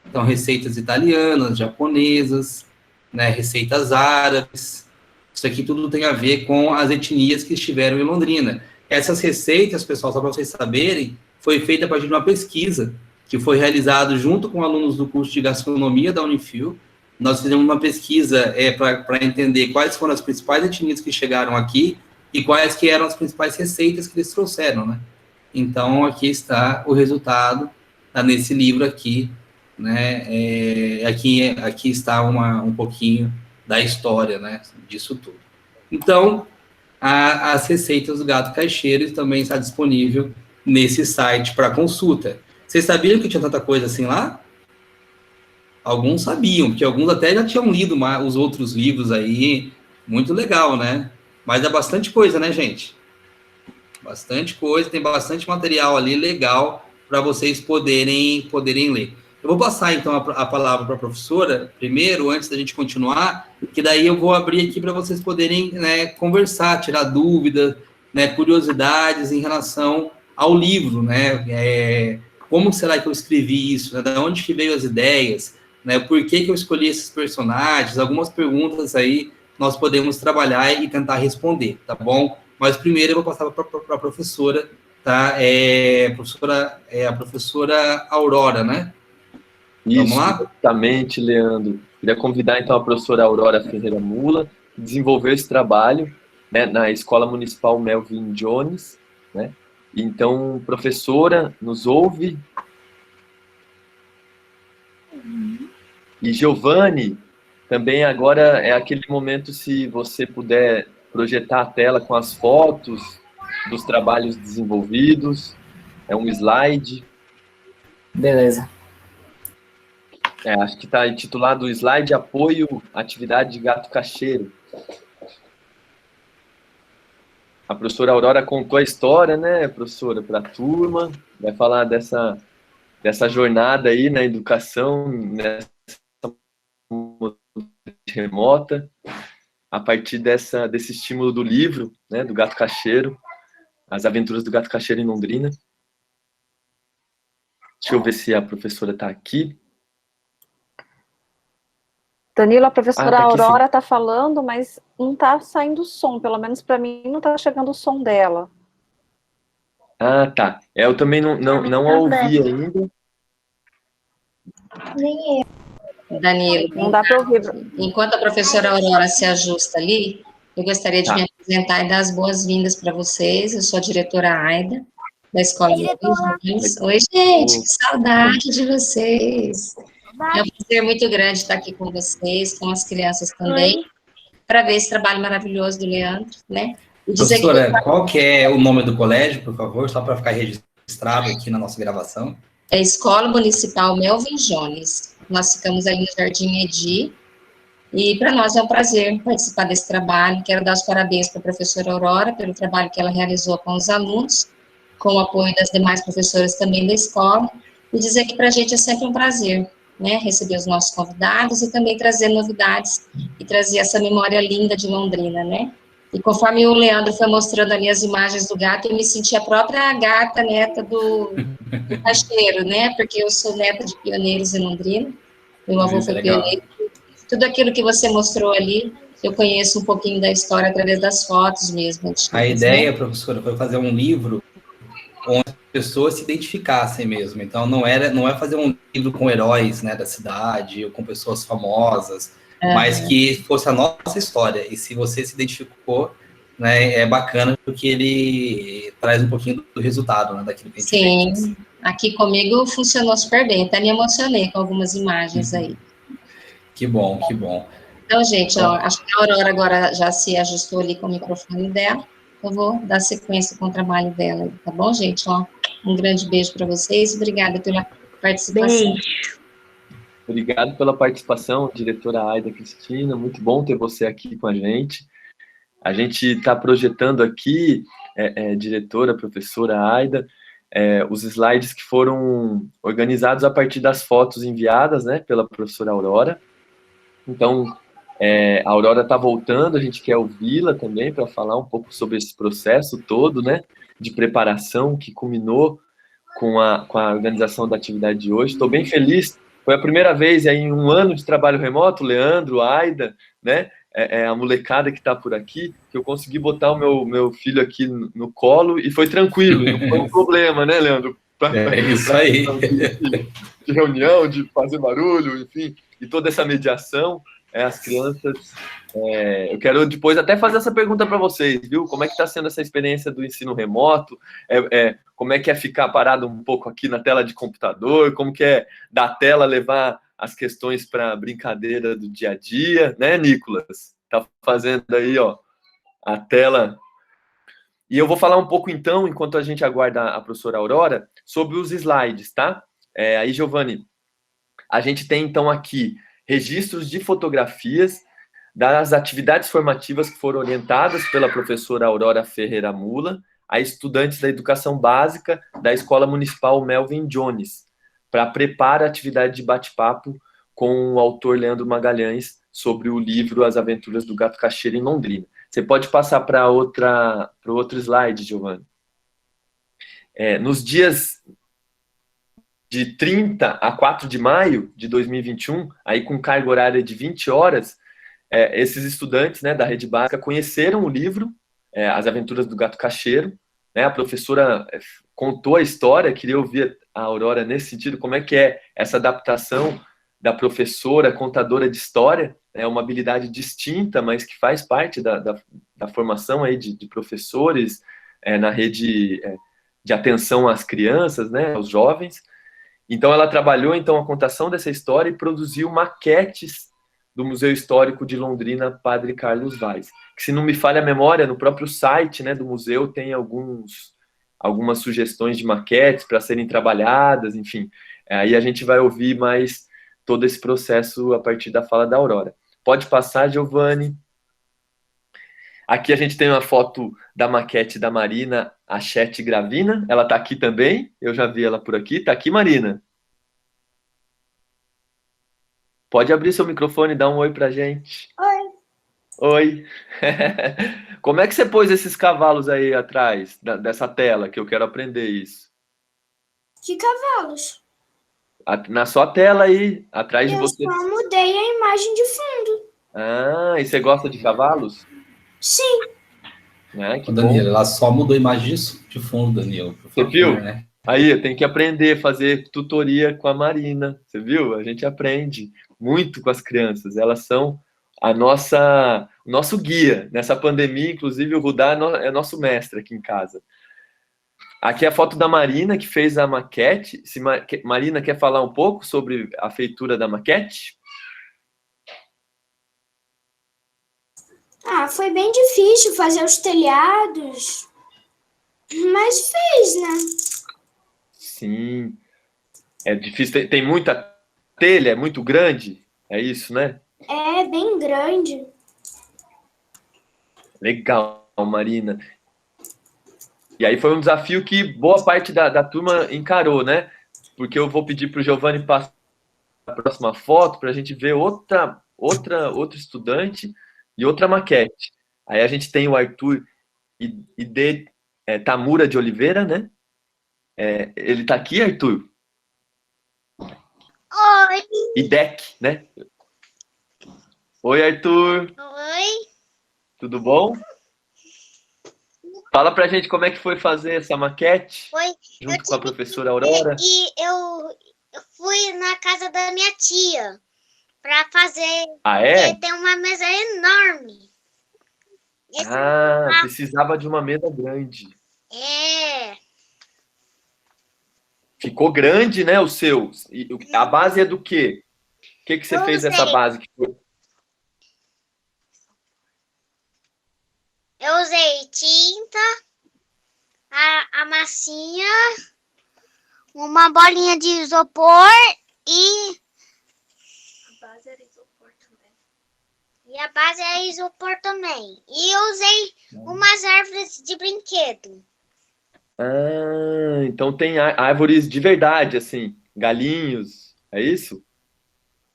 Então, receitas italianas, japonesas, né? Receitas árabes. Isso aqui tudo tem a ver com as etnias que estiveram em Londrina. Essas receitas, pessoal, só para vocês saberem, foi feita a partir de uma pesquisa que foi realizada junto com alunos do curso de gastronomia da Unifil. Nós fizemos uma pesquisa para entender quais foram as principais etnias que chegaram aqui e quais que eram as principais receitas que eles trouxeram, né? Então, aqui está o resultado, tá nesse livro aqui, né? Aqui está um pouquinho da história, né, disso tudo. Então, as receitas do gato caixeiro também está disponível nesse site para consulta. Vocês sabiam que tinha tanta coisa assim lá? alguns sabiam, porque alguns até já tinham lido os outros livros aí, muito legal, né? Mas é bastante coisa, né, gente? Bastante coisa, tem bastante material ali legal para vocês poderem ler. Eu vou passar, então, a palavra para a professora, primeiro, antes da gente continuar, que daí eu vou abrir aqui para vocês poderem, né, conversar, tirar dúvidas, né, curiosidades em relação ao livro, né? Como será que eu escrevi isso? Né? De onde que veio as ideias? Né? Por que eu escolhi esses personagens? Algumas perguntas aí nós podemos trabalhar e tentar responder, tá bom? Mas primeiro eu vou passar para a professora, tá? A professora Aurora, né? Isso, Vamos lá? exatamente, Leandro. Queria convidar, então, a professora Aurora Ferreira Mula, que desenvolveu esse trabalho, né, na Escola Municipal Melvin Jones, né? Então, professora, nos ouve? E Giovanni, também agora é aquele momento, se você puder projetar a tela com as fotos dos trabalhos desenvolvidos, é um slide. Beleza. Acho que está intitulado Slide Apoio Atividade de Gato Cacheiro. A professora Aurora contou a história, né, professora, para a turma, vai falar dessa jornada aí na educação, nessa remota, a partir desse estímulo do livro, né, do Gato Cacheiro, As Aventuras do Gato Cacheiro em Londrina. Deixa eu ver se a professora está aqui. Danilo, a professora tá aqui, Aurora está falando, mas não está saindo som, pelo menos para mim não está chegando o som dela. Ah, tá. Eu também não a ouvi ainda. Nem eu. Danilo, Não dá para ouvir. enquanto a professora Aurora se ajusta ali, eu gostaria de Tá. me apresentar e dar as boas-vindas para vocês. Eu sou a diretora Aida, da Escola Melvin. Oi, gente, que saudade de vocês. É um prazer muito grande estar aqui com vocês, com as crianças também, para ver esse trabalho maravilhoso do Leandro, né? E dizer Professora, qual que é o nome do colégio, por favor, só para ficar registrado aqui na nossa gravação? é a Escola Municipal Melvin Jones. Nós ficamos ali no Jardim Edi, e para nós é um prazer participar desse trabalho. Quero dar os parabéns para a professora Aurora pelo trabalho que ela realizou com os alunos, com o apoio das demais professoras também da escola, e dizer que para a gente é sempre um prazer, né, receber os nossos convidados e também trazer novidades e trazer essa memória linda de Londrina, né? E conforme o Leandro foi mostrando ali as imagens do gato, eu me senti a própria gata neta do cacheiro, né? Porque eu sou neta de pioneiros em Londrina, meu avô foi pioneiro. Tudo aquilo que você mostrou ali, eu conheço um pouquinho da história através das fotos mesmo. A ideia, professora, foi fazer um livro onde as pessoas se identificassem mesmo. Então, não é fazer um livro com heróis, né, da cidade, ou com pessoas famosas, mas que fosse a nossa história. E se você se identificou, né, é bacana porque ele traz um pouquinho do resultado, né, daquilo que a gente fez. Aqui comigo funcionou super bem. Até me emocionei com algumas imagens aí. Que bom, que bom. Então, gente, ó, acho que a Aurora agora já se ajustou ali com o microfone dela. Eu vou dar sequência com o trabalho dela, tá bom, gente? Ó, um grande beijo para vocês. Obrigada pela participação. Beijo. Obrigado pela participação, diretora Aida Cristina. Muito bom ter você aqui com a gente. A gente está projetando aqui, diretora, professora Aida, os slides que foram organizados a partir das fotos enviadas, né, pela professora Aurora. Então, a Aurora está voltando, a gente quer ouvi-la também para falar um pouco sobre esse processo todo, né, de preparação que culminou com a organização da atividade de hoje. Estou bem feliz, foi a primeira vez aí, em um ano de trabalho remoto, Leandro, Aida, né, a molecada que está por aqui, que eu consegui botar o meu filho aqui no colo e foi tranquilo, não foi um problema, né, Leandro? Isso aí. De reunião, de fazer barulho, enfim, e toda essa mediação, as crianças... eu quero depois até fazer essa pergunta para vocês, viu? Como é que está sendo essa experiência do ensino remoto? Como é que é ficar parado um pouco aqui na tela de computador? Como que é da tela levar as questões para a brincadeira do dia a dia, né, Nicolas? Tá fazendo aí, ó, a tela. E eu vou falar um pouco, então, enquanto a gente aguarda a professora Aurora, sobre os slides, tá? Aí, Giovanni, a gente tem, então, aqui registros de fotografias das atividades formativas que foram orientadas pela professora Aurora Ferreira Mula a estudantes da educação básica da Escola Municipal Melvin Jones, para preparar a atividade de bate-papo com o autor Leandro Magalhães sobre o livro As Aventuras do Gato Cacheiro em Londrina. Você pode passar para o outro slide, Giovanni. Nos dias de 30 a 4 de maio de 2021, aí com carga horária de 20 horas, esses estudantes, né, da rede básica conheceram o livro As Aventuras do Gato Cacheiro, né? A professora contou a história, queria ouvir a Aurora nesse sentido, como é que é essa adaptação da professora, contadora de história, é uma habilidade distinta, mas que faz parte da formação aí de professores na rede de atenção às crianças, né, aos jovens. Então, ela trabalhou então a contação dessa história e produziu maquetes do Museu Histórico de Londrina, Padre Carlos Vaz. Que, se não me falha a memória, no próprio site, né, do museu tem algumas sugestões de maquetes para serem trabalhadas, enfim. Aí a gente vai ouvir mais todo esse processo a partir da fala da Aurora. Pode passar, Giovanni. Aqui a gente tem uma foto da maquete da Marina Achete Gravina. Ela está aqui também. Eu já vi ela por aqui. Está aqui, Marina? Pode abrir seu microfone e dar um oi para a gente. Oi. Oi. Como é que você pôs esses cavalos aí atrás dessa tela, que eu quero aprender isso? Que cavalos? Na sua tela aí, atrás de você. Eu só mudei a imagem de fundo. Ah, e você gosta de cavalos? Sim. Que Danilo, bom. ela só mudou a imagem de fundo, Danilo. Por favor, Você viu? né? Aí, eu tenho que aprender a fazer tutoria com a Marina. Você viu? A gente aprende muito com as crianças. Elas são o nosso guia. Nessa pandemia, inclusive, o Rudá é nosso mestre aqui em casa. Aqui é a foto da Marina, que fez a maquete. Marina, quer falar um pouco sobre a feitura da maquete? Foi bem difícil fazer os telhados, mas fez, né? Sim. É difícil. Tem muita telha, é muito grande. É isso, né? É bem grande. Legal, Marina. E aí foi um desafio que boa parte da turma encarou, né? Porque eu vou pedir para o Giovanni passar a próxima foto para a gente ver outro estudante e outra maquete. Aí a gente tem o Arthur Ide Tamura de Oliveira, né? Ele está aqui, Arthur? Oi. Idec, né? Oi, Arthur. Oi. Tudo bom? Fala pra gente como é que foi fazer essa maquete junto com a professora Aurora. E eu fui na casa da minha tia para fazer. Ah, é? Tem uma mesa enorme. Precisava de uma mesa grande. É. Ficou grande, né, o seu? A base é do quê? O que você fez nessa base? Eu usei tinta, a massinha, uma bolinha de isopor e... A base era isopor também. E a base é isopor também. E eu usei umas árvores de brinquedo. Então tem árvores de verdade, assim, galinhos, é isso?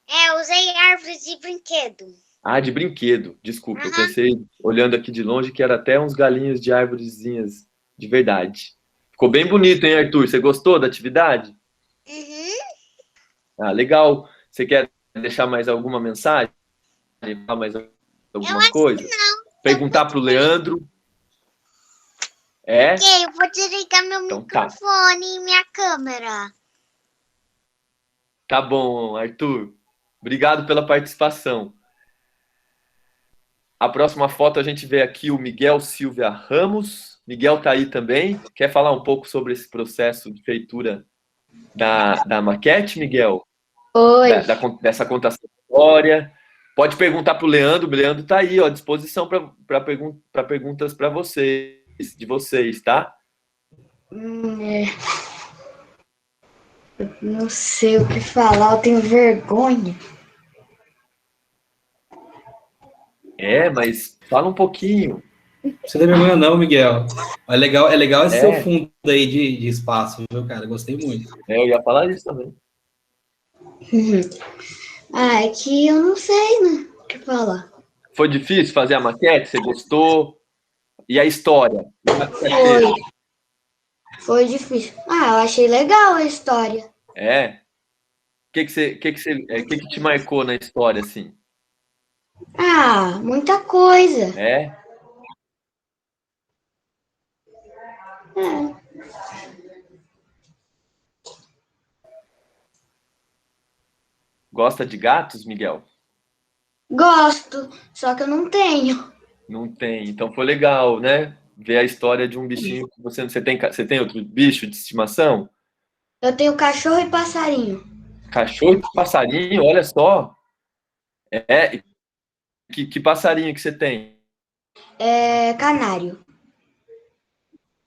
Eu usei árvores de brinquedo. De brinquedo, desculpa, eu pensei, olhando aqui de longe, que era até uns galinhos de árvorezinhas de verdade. Ficou bem bonito, hein, Arthur? Você gostou da atividade? Legal. Você quer deixar mais alguma mensagem? Falar mais alguma coisa? Não. Perguntar para o Leandro. Ok, eu vou desligar meu microfone e minha câmera. Tá bom, Arthur. Obrigado pela participação. A próxima foto a gente vê aqui o Miguel Silvia Ramos. Miguel tá aí também. Quer falar um pouco sobre esse processo de feitura da maquete, Miguel? Oi. Dessa contação de história. Pode perguntar para o Leandro. O Leandro tá aí, ó, à disposição para perguntas para vocês, tá? Não sei o que falar, eu tenho vergonha. Mas fala um pouquinho. Você não tem vergonha não, Miguel. É legal esse seu É. fundo aí de espaço, viu, cara? Gostei muito. Eu ia falar isso também. É que eu não sei, né? O que falar. Foi difícil fazer a maquete? Você gostou? E a história? Foi difícil. Eu achei legal a história. O que te marcou na história, assim? Muita coisa. É? Gosta de gatos, Miguel? Gosto, só que eu não tenho. Não tem. Então foi legal, né? Ver a história de um bichinho que você tem outro bicho de estimação? Eu tenho cachorro e passarinho. Cachorro e passarinho, olha só. Que passarinho que você tem? Canário.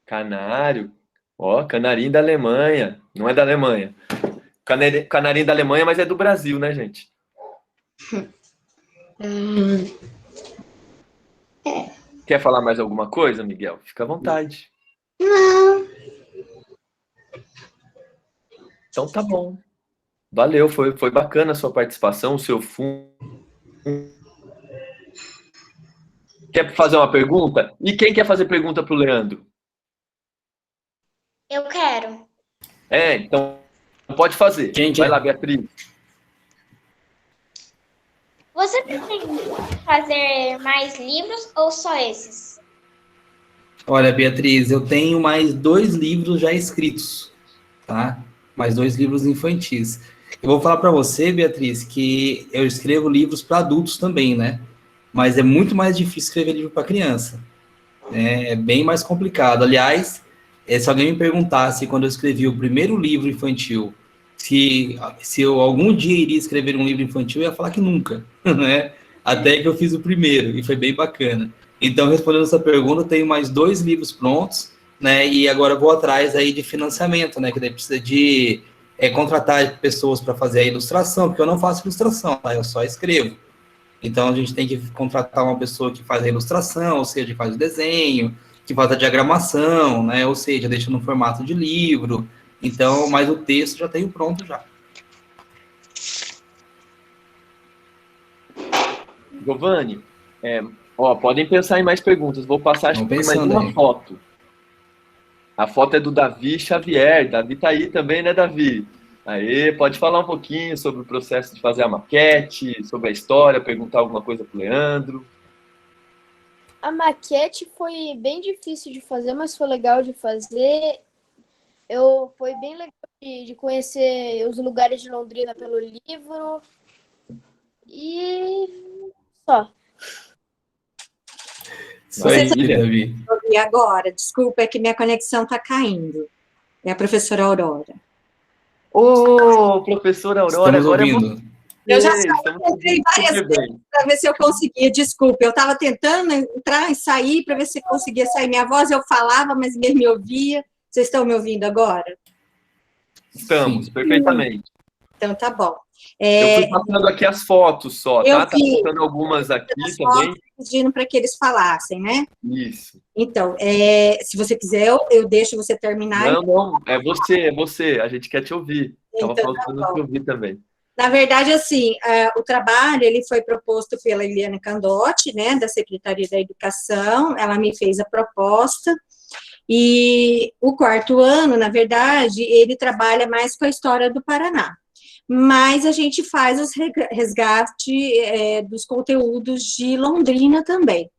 Canário. Ó, canarinho da Alemanha. Não é da Alemanha. Canarinho da Alemanha, mas é do Brasil, né, gente? Quer falar mais alguma coisa, Miguel? Fica à vontade. Não. Então tá bom. Valeu, foi bacana a sua participação, o seu fundo. Quer fazer uma pergunta? E quem quer fazer pergunta para o Leandro? Eu quero. Então pode fazer. Quem Vai quer? lá, Beatriz. Você pretende fazer mais livros ou só esses? Olha, Beatriz, eu tenho mais 2 livros já escritos, tá? Mais 2 livros infantis. Eu vou falar para você, Beatriz, que eu escrevo livros para adultos também, né? Mas é muito mais difícil escrever livro para criança. É bem mais complicado. Aliás, se alguém me perguntasse quando eu escrevi o primeiro livro infantil, se eu algum dia iria escrever um livro infantil, eu ia falar que nunca, né? Até que eu fiz o primeiro, e foi bem bacana. Então, respondendo essa pergunta, eu tenho mais 2 livros prontos, né? E agora eu vou atrás aí de financiamento, né? Que daí precisa de contratar pessoas para fazer a ilustração, porque eu não faço ilustração, tá? Eu só escrevo. Então, a gente tem que contratar uma pessoa que faz a ilustração, ou seja, que faz o desenho, que faz a diagramação, né? Ou seja, deixa no formato de livro. Então, mas o texto já tenho pronto já. Giovanni, podem pensar em mais perguntas. Vou passar acho que mais uma foto. A foto é do Davi Xavier. Davi tá aí também, né, Davi? Aí, pode falar um pouquinho sobre o processo de fazer a maquete, sobre a história, perguntar alguma coisa pro Leandro. A maquete foi bem difícil de fazer, mas foi legal de fazer. Foi bem legal de conhecer os lugares de Londrina pelo livro. E só. Aí, Davi. E agora, desculpa, é que minha conexão está caindo. É a professora Aurora. Ô, professora Aurora, Estamos agora ouvindo. Eu já entrei várias vezes para ver se eu conseguia. Desculpa, eu estava tentando entrar e sair para ver se conseguia sair minha voz. Eu falava, mas ninguém me ouvia. Vocês estão me ouvindo agora? Estamos, perfeitamente. Então, tá bom. Eu fui passando aqui as fotos só, tá? Tá vi. faltando algumas aqui também. Pedindo para que eles falassem, né? Isso. Então, se você quiser, eu deixo você terminar. Não, é você. A gente quer te ouvir. Estava Então, faltando te ouvir também. Na verdade, assim, o trabalho ele foi proposto pela Eliane Candotti, né, da Secretaria da Educação. Ela me fez a proposta. E o 4º ano, na verdade, ele trabalha mais com a história do Paraná. Mas a gente faz os resgate dos conteúdos de Londrina também.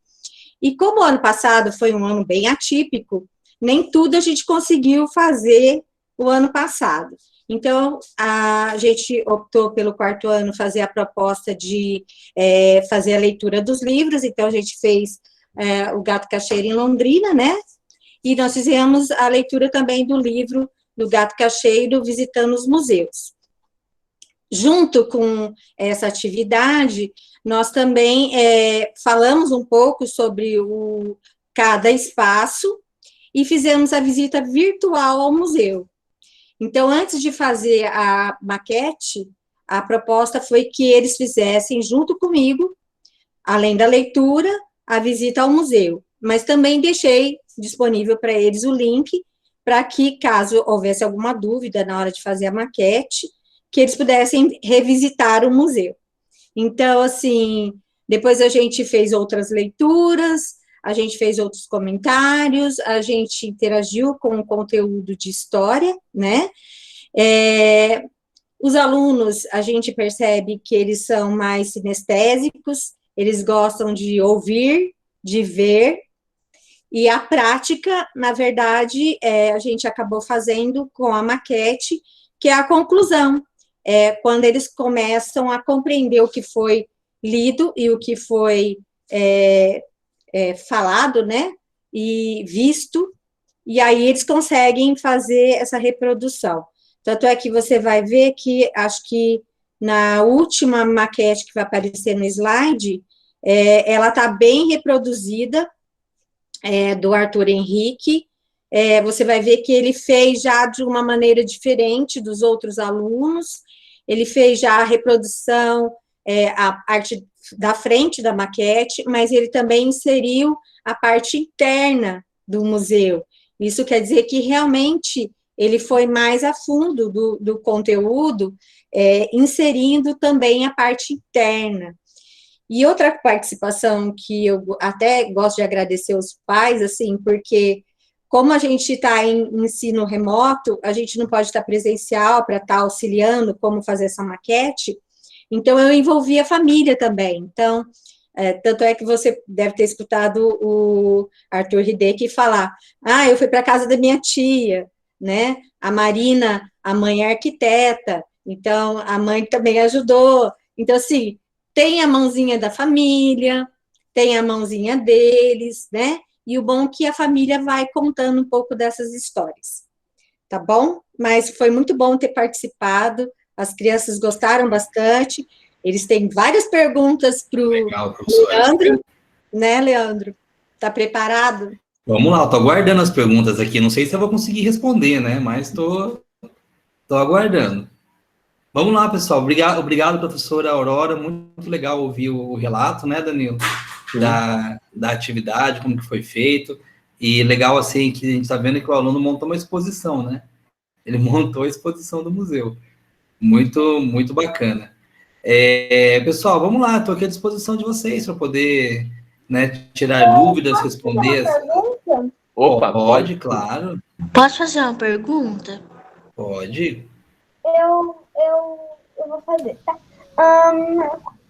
E como o ano passado foi um ano bem atípico, nem tudo a gente conseguiu fazer o ano passado. Então, a gente optou pelo 4º ano fazer a proposta de fazer a leitura dos livros. Então, a gente fez o Gato Cacheiro em Londrina, né? E nós fizemos a leitura também do livro do Gato Cacheiro, visitando os museus. Junto com essa atividade, nós também falamos um pouco sobre cada espaço e fizemos a visita virtual ao museu. Então, antes de fazer a maquete, a proposta foi que eles fizessem, junto comigo, além da leitura, a visita ao museu. Mas também deixei disponível para eles o link, para que, caso houvesse alguma dúvida na hora de fazer a maquete, que eles pudessem revisitar o museu. Então, assim, depois a gente fez outras leituras, a gente fez outros comentários, a gente interagiu com o conteúdo de história, né? Os alunos, a gente percebe que eles são mais sinestésicos, eles gostam de ouvir, de ver, e a prática, na verdade, a gente acabou fazendo com a maquete, que é a conclusão, quando eles começam a compreender o que foi lido e o que foi falado, né, e visto, e aí eles conseguem fazer essa reprodução. Tanto é que você vai ver que, acho que na última maquete que vai aparecer no slide, ela está bem reproduzida, do Arthur Henrique. Você vai ver que ele fez já de uma maneira diferente dos outros alunos, ele fez já a reprodução, a parte da frente da maquete, mas ele também inseriu a parte interna do museu. Isso quer dizer que realmente ele foi mais a fundo do conteúdo, inserindo também a parte interna. E outra participação que eu até gosto de agradecer aos pais, assim, porque como a gente está em ensino remoto, a gente não pode estar presencial para estar auxiliando como fazer essa maquete, então eu envolvi a família também. Então, tanto é que você deve ter escutado o Arthur Hideki falar, eu fui para a casa da minha tia, né? A Marina, a mãe é arquiteta, então a mãe também ajudou. Então, assim, tem a mãozinha da família, tem a mãozinha deles, né? E o bom é que a família vai contando um pouco dessas histórias, tá bom? Mas foi muito bom ter participado, as crianças gostaram bastante, eles têm várias perguntas para o Leandro, né, Leandro? Tá preparado? Vamos lá, estou aguardando as perguntas aqui, não sei se eu vou conseguir responder, né, mas estou aguardando. Vamos lá, pessoal. Obrigado, professora Aurora. Muito legal ouvir o relato, né, Danilo? Da atividade, como que foi feito. E legal, assim, que a gente está vendo que o aluno montou uma exposição, né? Ele montou a exposição do museu. Muito, muito bacana. Pessoal, vamos lá. Estou aqui à disposição de vocês para poder, né, tirar dúvidas, responder. Opa, pode, claro. Posso fazer uma pergunta? Pode. Eu vou fazer, tá?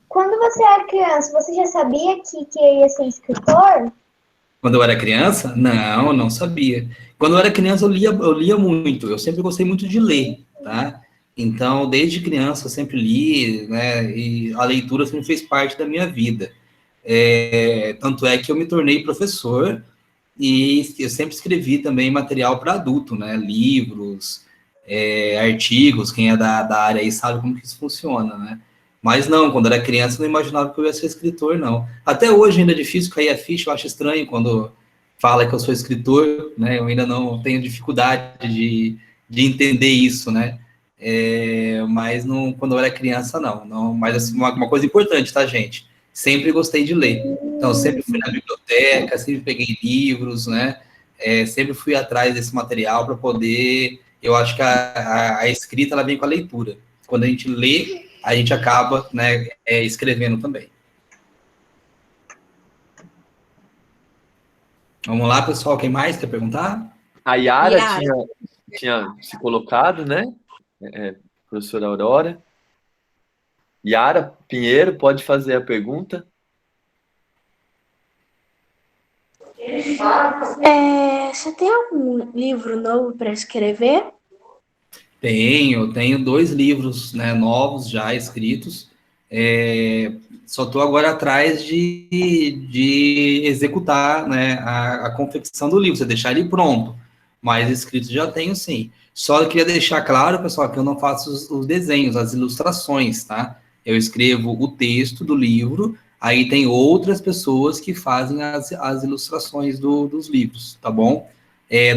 Quando você era criança, você já sabia que ia ser escritor? Quando eu era criança? Não sabia. Quando eu era criança, eu lia muito. Eu sempre gostei muito de ler, tá? Então, desde criança, eu sempre li, né? E a leitura sempre fez parte da minha vida. Tanto é que eu me tornei professor e eu sempre escrevi também material para adulto, né? Livros, artigos, quem é da área aí sabe como que isso funciona, né? Mas não, quando era criança eu não imaginava que eu ia ser escritor, não. Até hoje ainda é difícil cair a ficha, eu acho estranho quando fala que eu sou escritor, né? Eu ainda não tenho dificuldade de entender isso, né? Mas não, quando eu era criança, não. Mas assim, uma coisa importante, tá, gente? Sempre gostei de ler. Então, sempre fui na biblioteca, sempre peguei livros, né? Sempre fui atrás desse material para poder... Eu acho que a escrita, ela vem com a leitura. Quando a gente lê, a gente acaba, né, escrevendo também. Vamos lá, pessoal. Quem mais quer perguntar? A Yara tinha se colocado, né? Professora Aurora. Yara Pinheiro, pode fazer a pergunta. Você tem algum livro novo para escrever? Tenho 2 livros, né, novos já escritos. Só estou agora atrás de executar, né, a confecção do livro, você deixar ele pronto. Mas escrito já tenho, sim. Só eu queria deixar claro, pessoal, que eu não faço os desenhos, as ilustrações, tá? Eu escrevo o texto do livro, aí tem outras pessoas que fazem as ilustrações dos livros, tá bom?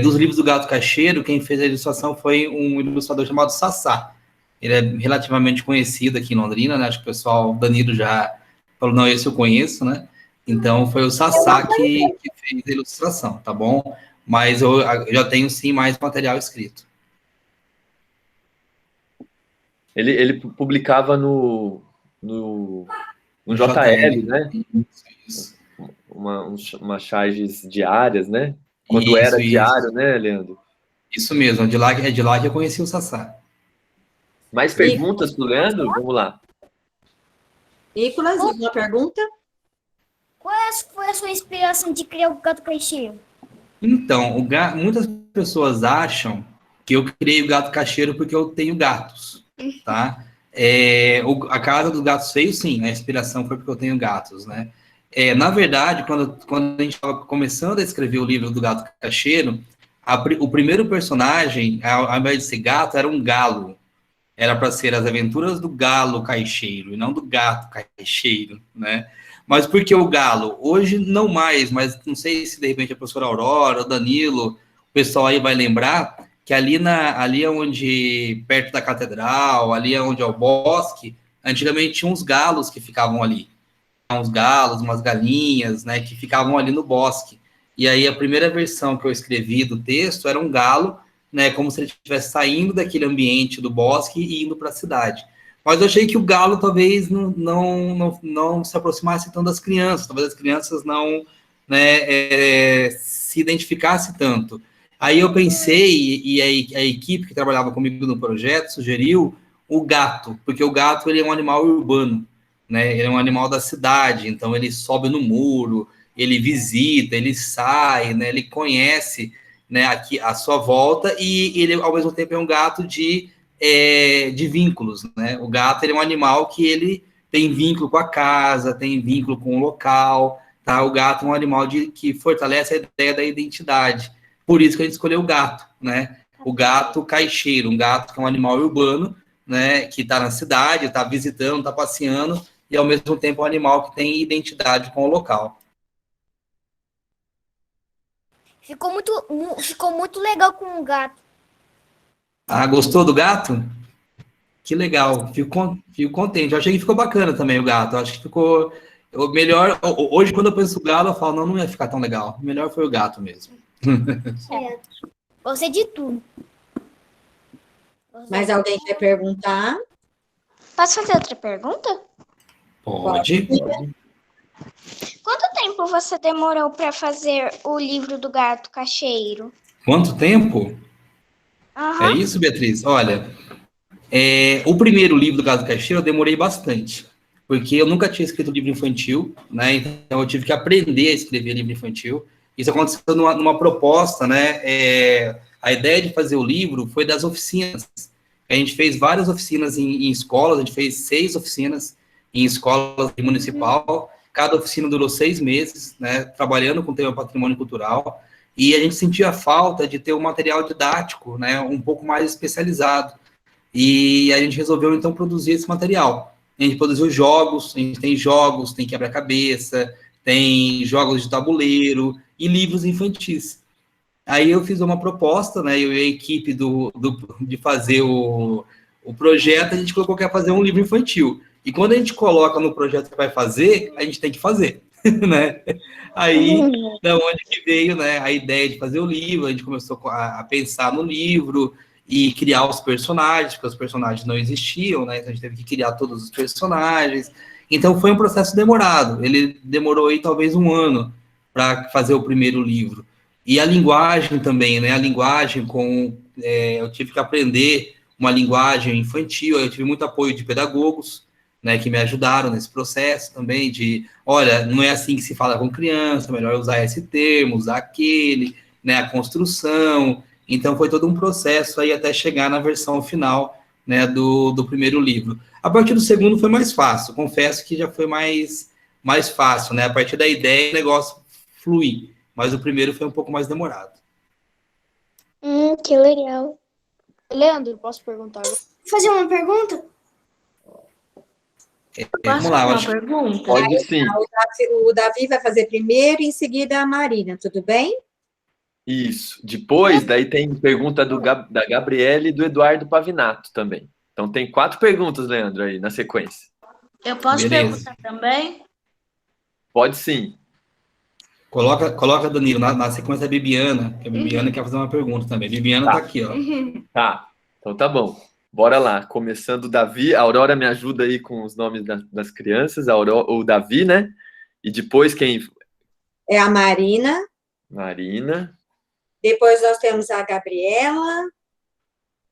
Dos livros do Gato Cacheiro, quem fez a ilustração foi um ilustrador chamado Sassá. Ele é relativamente conhecido aqui em Londrina, né? Acho que o pessoal, Danilo já falou, não, esse eu conheço, né? Então, foi o Sassá que fez a ilustração, tá bom? Mas eu já tenho, sim, mais material escrito. Ele publicava no JL, né? Isso. Umas charges diárias, né? Quando era diário, né, Leandro? Isso mesmo, é de lá que eu conheci o Sassá. Mais perguntas pro Leandro? Vamos lá. Nicolas, alguma pergunta? Qual foi a sua inspiração de criar o Gato Cacheiro? Então, muitas pessoas acham que eu criei o Gato Cacheiro porque eu tenho gatos, tá? A Casa dos Gatos Feios, sim, a inspiração foi porque eu tenho gatos, né? Na verdade, quando a gente estava começando a escrever o livro do Gato Cacheiro, o primeiro personagem, ao invés de ser gato, era um galo. Era para ser as aventuras do galo caixeiro, e não do gato caixeiro, né? Mas por que o galo? Hoje não mais, mas não sei se de repente a professora Aurora, o Danilo, o pessoal aí vai lembrar que ali onde, perto da catedral, ali onde é o bosque, antigamente tinha uns galos que ficavam ali. Uns galos, umas galinhas, né, que ficavam ali no bosque. E aí a primeira versão que eu escrevi do texto era um galo, né, como se ele estivesse saindo daquele ambiente do bosque e indo para a cidade. Mas eu achei que o galo talvez não se aproximasse tanto das crianças, talvez as crianças não, né, se identificassem tanto. Aí eu pensei, e a equipe que trabalhava comigo no projeto sugeriu o gato, porque o gato ele é um animal urbano, né, ele é um animal da cidade, então ele sobe no muro, ele visita, ele sai, né, ele conhece, né, aqui à sua volta, e ele, ao mesmo tempo, é um gato de vínculos, né? O gato ele é um animal que ele tem vínculo com a casa, tem vínculo com o local, tá? O gato é um animal que fortalece a ideia da identidade. Por isso que a gente escolheu o gato, né? O gato caixeiro, um gato que é um animal urbano, né? Que está na cidade, está visitando, está passeando, e ao mesmo tempo é um animal que tem identidade com o local. Ficou muito legal com o gato. Ah, gostou do gato? Que legal, fico contente. Eu achei que ficou bacana também o gato. Eu acho que ficou melhor. Hoje, quando eu penso no galo, eu falo, não ia ficar tão legal. O melhor foi o gato mesmo. Gostei de tudo. Mais alguém quer perguntar? Posso fazer outra pergunta? Pode. Quanto tempo você demorou para fazer o livro do Gato Cacheiro? Quanto tempo? É isso, Beatriz? Olha, o primeiro livro do Gato Cacheiro eu demorei bastante, porque eu nunca tinha escrito livro infantil, né? Então eu tive que aprender a escrever livro infantil. Isso aconteceu numa proposta, né? A ideia de fazer o livro foi das oficinas. A gente fez várias oficinas em escolas, a gente fez 6 oficinas em escolas municipal. Cada oficina durou 6 meses, né? Trabalhando com o tema patrimônio cultural. E a gente sentia falta de ter um material didático, né? Um pouco mais especializado. E a gente resolveu, então, produzir esse material. A gente produziu jogos, a gente tem jogos, tem quebra-cabeça, tem jogos de tabuleiro e livros infantis. Aí eu fiz uma proposta, né, eu e a equipe de fazer o projeto, a gente colocou que ia fazer um livro infantil. E quando a gente coloca no projeto que vai fazer, a gente tem que fazer, né? Aí, da onde que veio, né, a ideia de fazer o livro, a gente começou a pensar no livro e criar os personagens, porque os personagens não existiam, né? Então a gente teve que criar todos os personagens. Então foi um processo demorado. Ele demorou aí talvez 1 ano para fazer o primeiro livro. E a linguagem também, né? A linguagem eu tive que aprender uma linguagem infantil, eu tive muito apoio de pedagogos, né, que me ajudaram nesse processo também olha, não é assim que se fala com criança, melhor usar esse termo, usar aquele, né, a construção. Então, foi todo um processo aí até chegar na versão final, né, do primeiro livro. A partir do segundo foi mais fácil, confesso que já foi mais fácil, né? A partir da ideia, o negócio flui, mas o primeiro foi um pouco mais demorado. Que legal. Leandro, posso perguntar? Fazer uma pergunta? Vamos lá, uma pergunta? Pode sim. O Davi vai fazer primeiro e em seguida a Marina, tudo bem? Isso. Depois, daí tem pergunta da Gabriele e do Eduardo Pavinato também. Então tem 4 perguntas, Leandro, aí na sequência. Eu posso Beleza. perguntar também? Pode sim. Coloca Danilo, na sequência a Bibiana, que a Bibiana quer fazer uma pergunta também. A Bibiana tá aqui, ó. Tá, então tá bom. Bora lá. Começando o Davi. A Aurora me ajuda aí com os nomes das crianças. O Davi, né? E depois quem? É a Marina. Marina. Depois nós temos a Gabriela,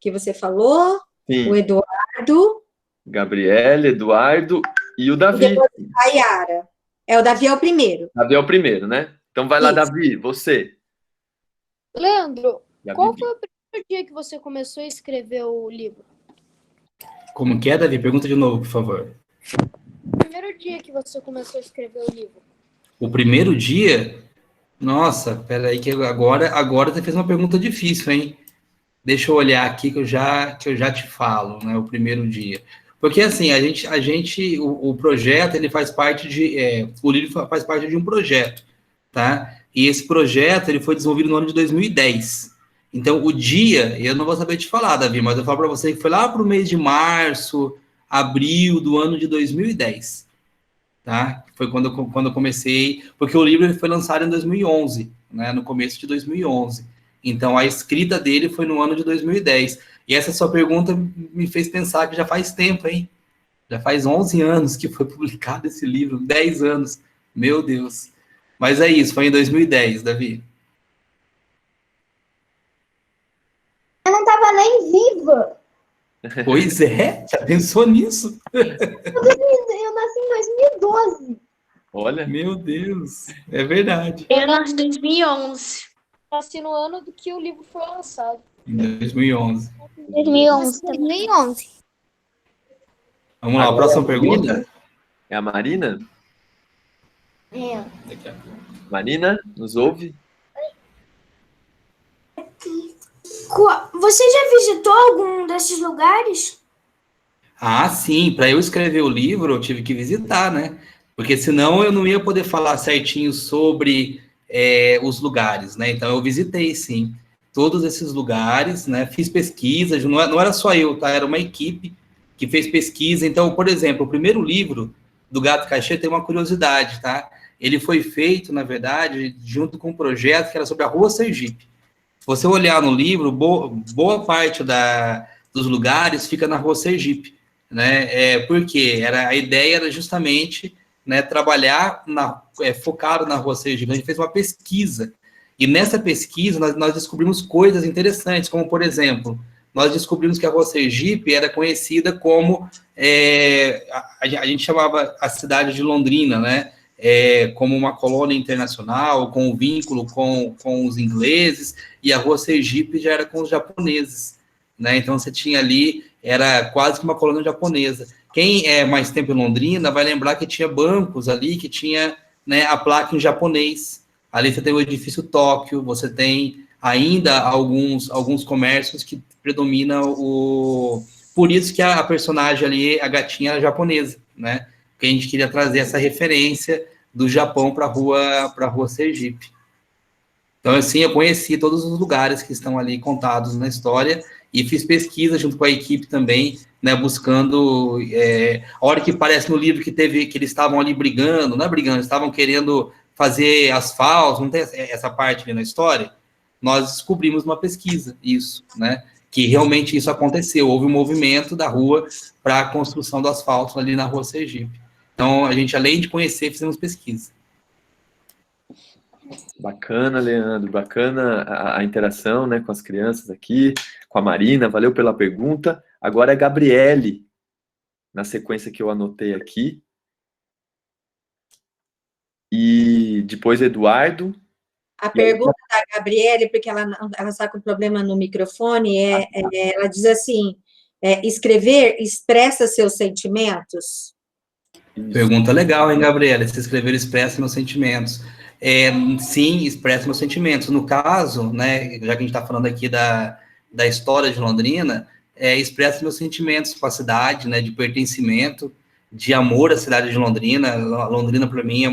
que você falou. Sim. O Eduardo. Gabriele, Eduardo e o Davi. E depois a Yara. O Davi é o primeiro. Davi é o primeiro, né? Então vai lá, Davi, você. Leandro, Gabi. qual foi o primeiro dia que você começou a escrever o livro? Como que é, Davi? Pergunta de novo, por favor. O primeiro dia que você começou a escrever o livro? O primeiro dia? Nossa, peraí, que agora você fez uma pergunta difícil, hein? Deixa eu olhar aqui que eu já te falo, né? O primeiro dia. Porque, assim, o projeto, ele faz parte o livro faz parte de um projeto, tá? E esse projeto, ele foi desenvolvido no ano de 2010. Então, o dia, eu não vou saber te falar, Davi, mas eu falo para você que foi lá para o mês de março, abril do ano de 2010, tá? Foi quando eu comecei, porque o livro ele foi lançado em 2011, né? No começo de 2011. Então, a escrita dele foi no ano de 2010. E essa sua pergunta me fez pensar que já faz tempo, hein? Já faz 11 anos que foi publicado esse livro, 10 anos. Meu Deus. Mas é isso, foi em 2010, Davi. Eu não estava nem viva. Pois é, já pensou nisso? Eu nasci em 2012. Olha. Meu Deus, é verdade. Eu nasci em 2011. Nasci no ano do que o livro foi lançado. Em 2011. 2011. Vamos lá, a próxima pergunta. É a Marina? É. Marina, nos ouve? Você já visitou algum desses lugares? Ah, sim, para eu escrever o livro eu tive que visitar, né? Porque senão eu não ia poder falar certinho sobre os lugares, né? Então eu visitei, sim, todos esses lugares, né? Fiz pesquisa, não era só eu, tá? Era uma equipe que fez pesquisa. Então, por exemplo, o primeiro livro do Gato Cacheiro tem uma curiosidade, tá? Ele foi feito, na verdade, junto com um projeto que era sobre a Rua Sergipe. Se você olhar no livro, boa parte dos lugares fica na Rua Sergipe, né? Porque a ideia era justamente, né, trabalhar focado na Rua Sergipe. A gente fez uma pesquisa, e nessa pesquisa nós descobrimos coisas interessantes, como, por exemplo, nós descobrimos que a Rua Sergipe era conhecida como, a gente chamava a cidade de Londrina, né, como uma colônia internacional, com um vínculo com os ingleses, e a Rua Sergipe já era com os japoneses, né? Então você tinha ali, era quase que uma colônia japonesa. Quem é mais tempo em Londrina vai lembrar que tinha bancos ali, que tinha, né, a placa em japonês. Ali você tem o edifício Tóquio, você tem ainda alguns comércios que predomina Por isso que a personagem ali, a gatinha, era japonesa, né? Porque a gente queria trazer essa referência do Japão para a rua Sergipe. Então, assim, eu conheci todos os lugares que estão ali contados na história e fiz pesquisa junto com a equipe também, né, buscando... a hora que parece no livro que eles estavam ali brigando, não é brigando, estavam querendo fazer asfalto, não tem essa parte ali na história? Nós descobrimos uma pesquisa, isso, né? Que realmente isso aconteceu, houve um movimento da rua para a construção do asfalto ali na rua Sergipe. Então, a gente, além de conhecer, fizemos pesquisa. Bacana, Leandro, bacana a interação, né, com as crianças aqui, com a Marina, valeu pela pergunta. Agora é Gabriele, na sequência que eu anotei aqui. E depois Eduardo. A pergunta da Gabriele, porque ela está com problema no microfone, ela diz assim, escrever expressa seus sentimentos? Pergunta legal, hein, Gabriela? Se escrever expressa meus sentimentos. Sim, expressa meus sentimentos. No caso, né, já que a gente está falando aqui da história de Londrina, expressa meus sentimentos com a cidade, né, de pertencimento, de amor à cidade de Londrina. Londrina, para mim,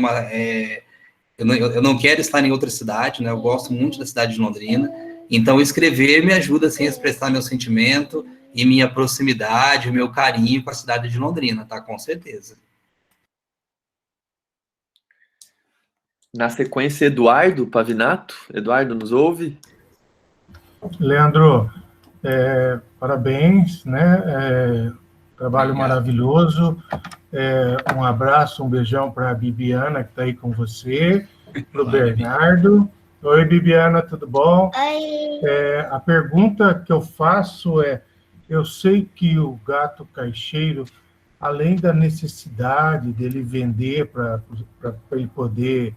eu não quero estar em outra cidade, né? Eu gosto muito da cidade de Londrina. Então, escrever me ajuda, assim, a expressar meu sentimento e minha proximidade, o meu carinho com a cidade de Londrina, tá? Com certeza. Na sequência, Eduardo Pavinato. Eduardo, nos ouve? Leandro, parabéns, né? Trabalho maravilhoso. Um abraço, um beijão para a Bibiana, que está aí com você, para o Bernardo. Oi, Bibiana, tudo bom? Oi. A pergunta que eu faço é, eu sei que o gato caixeiro, além da necessidade dele vender para ele poder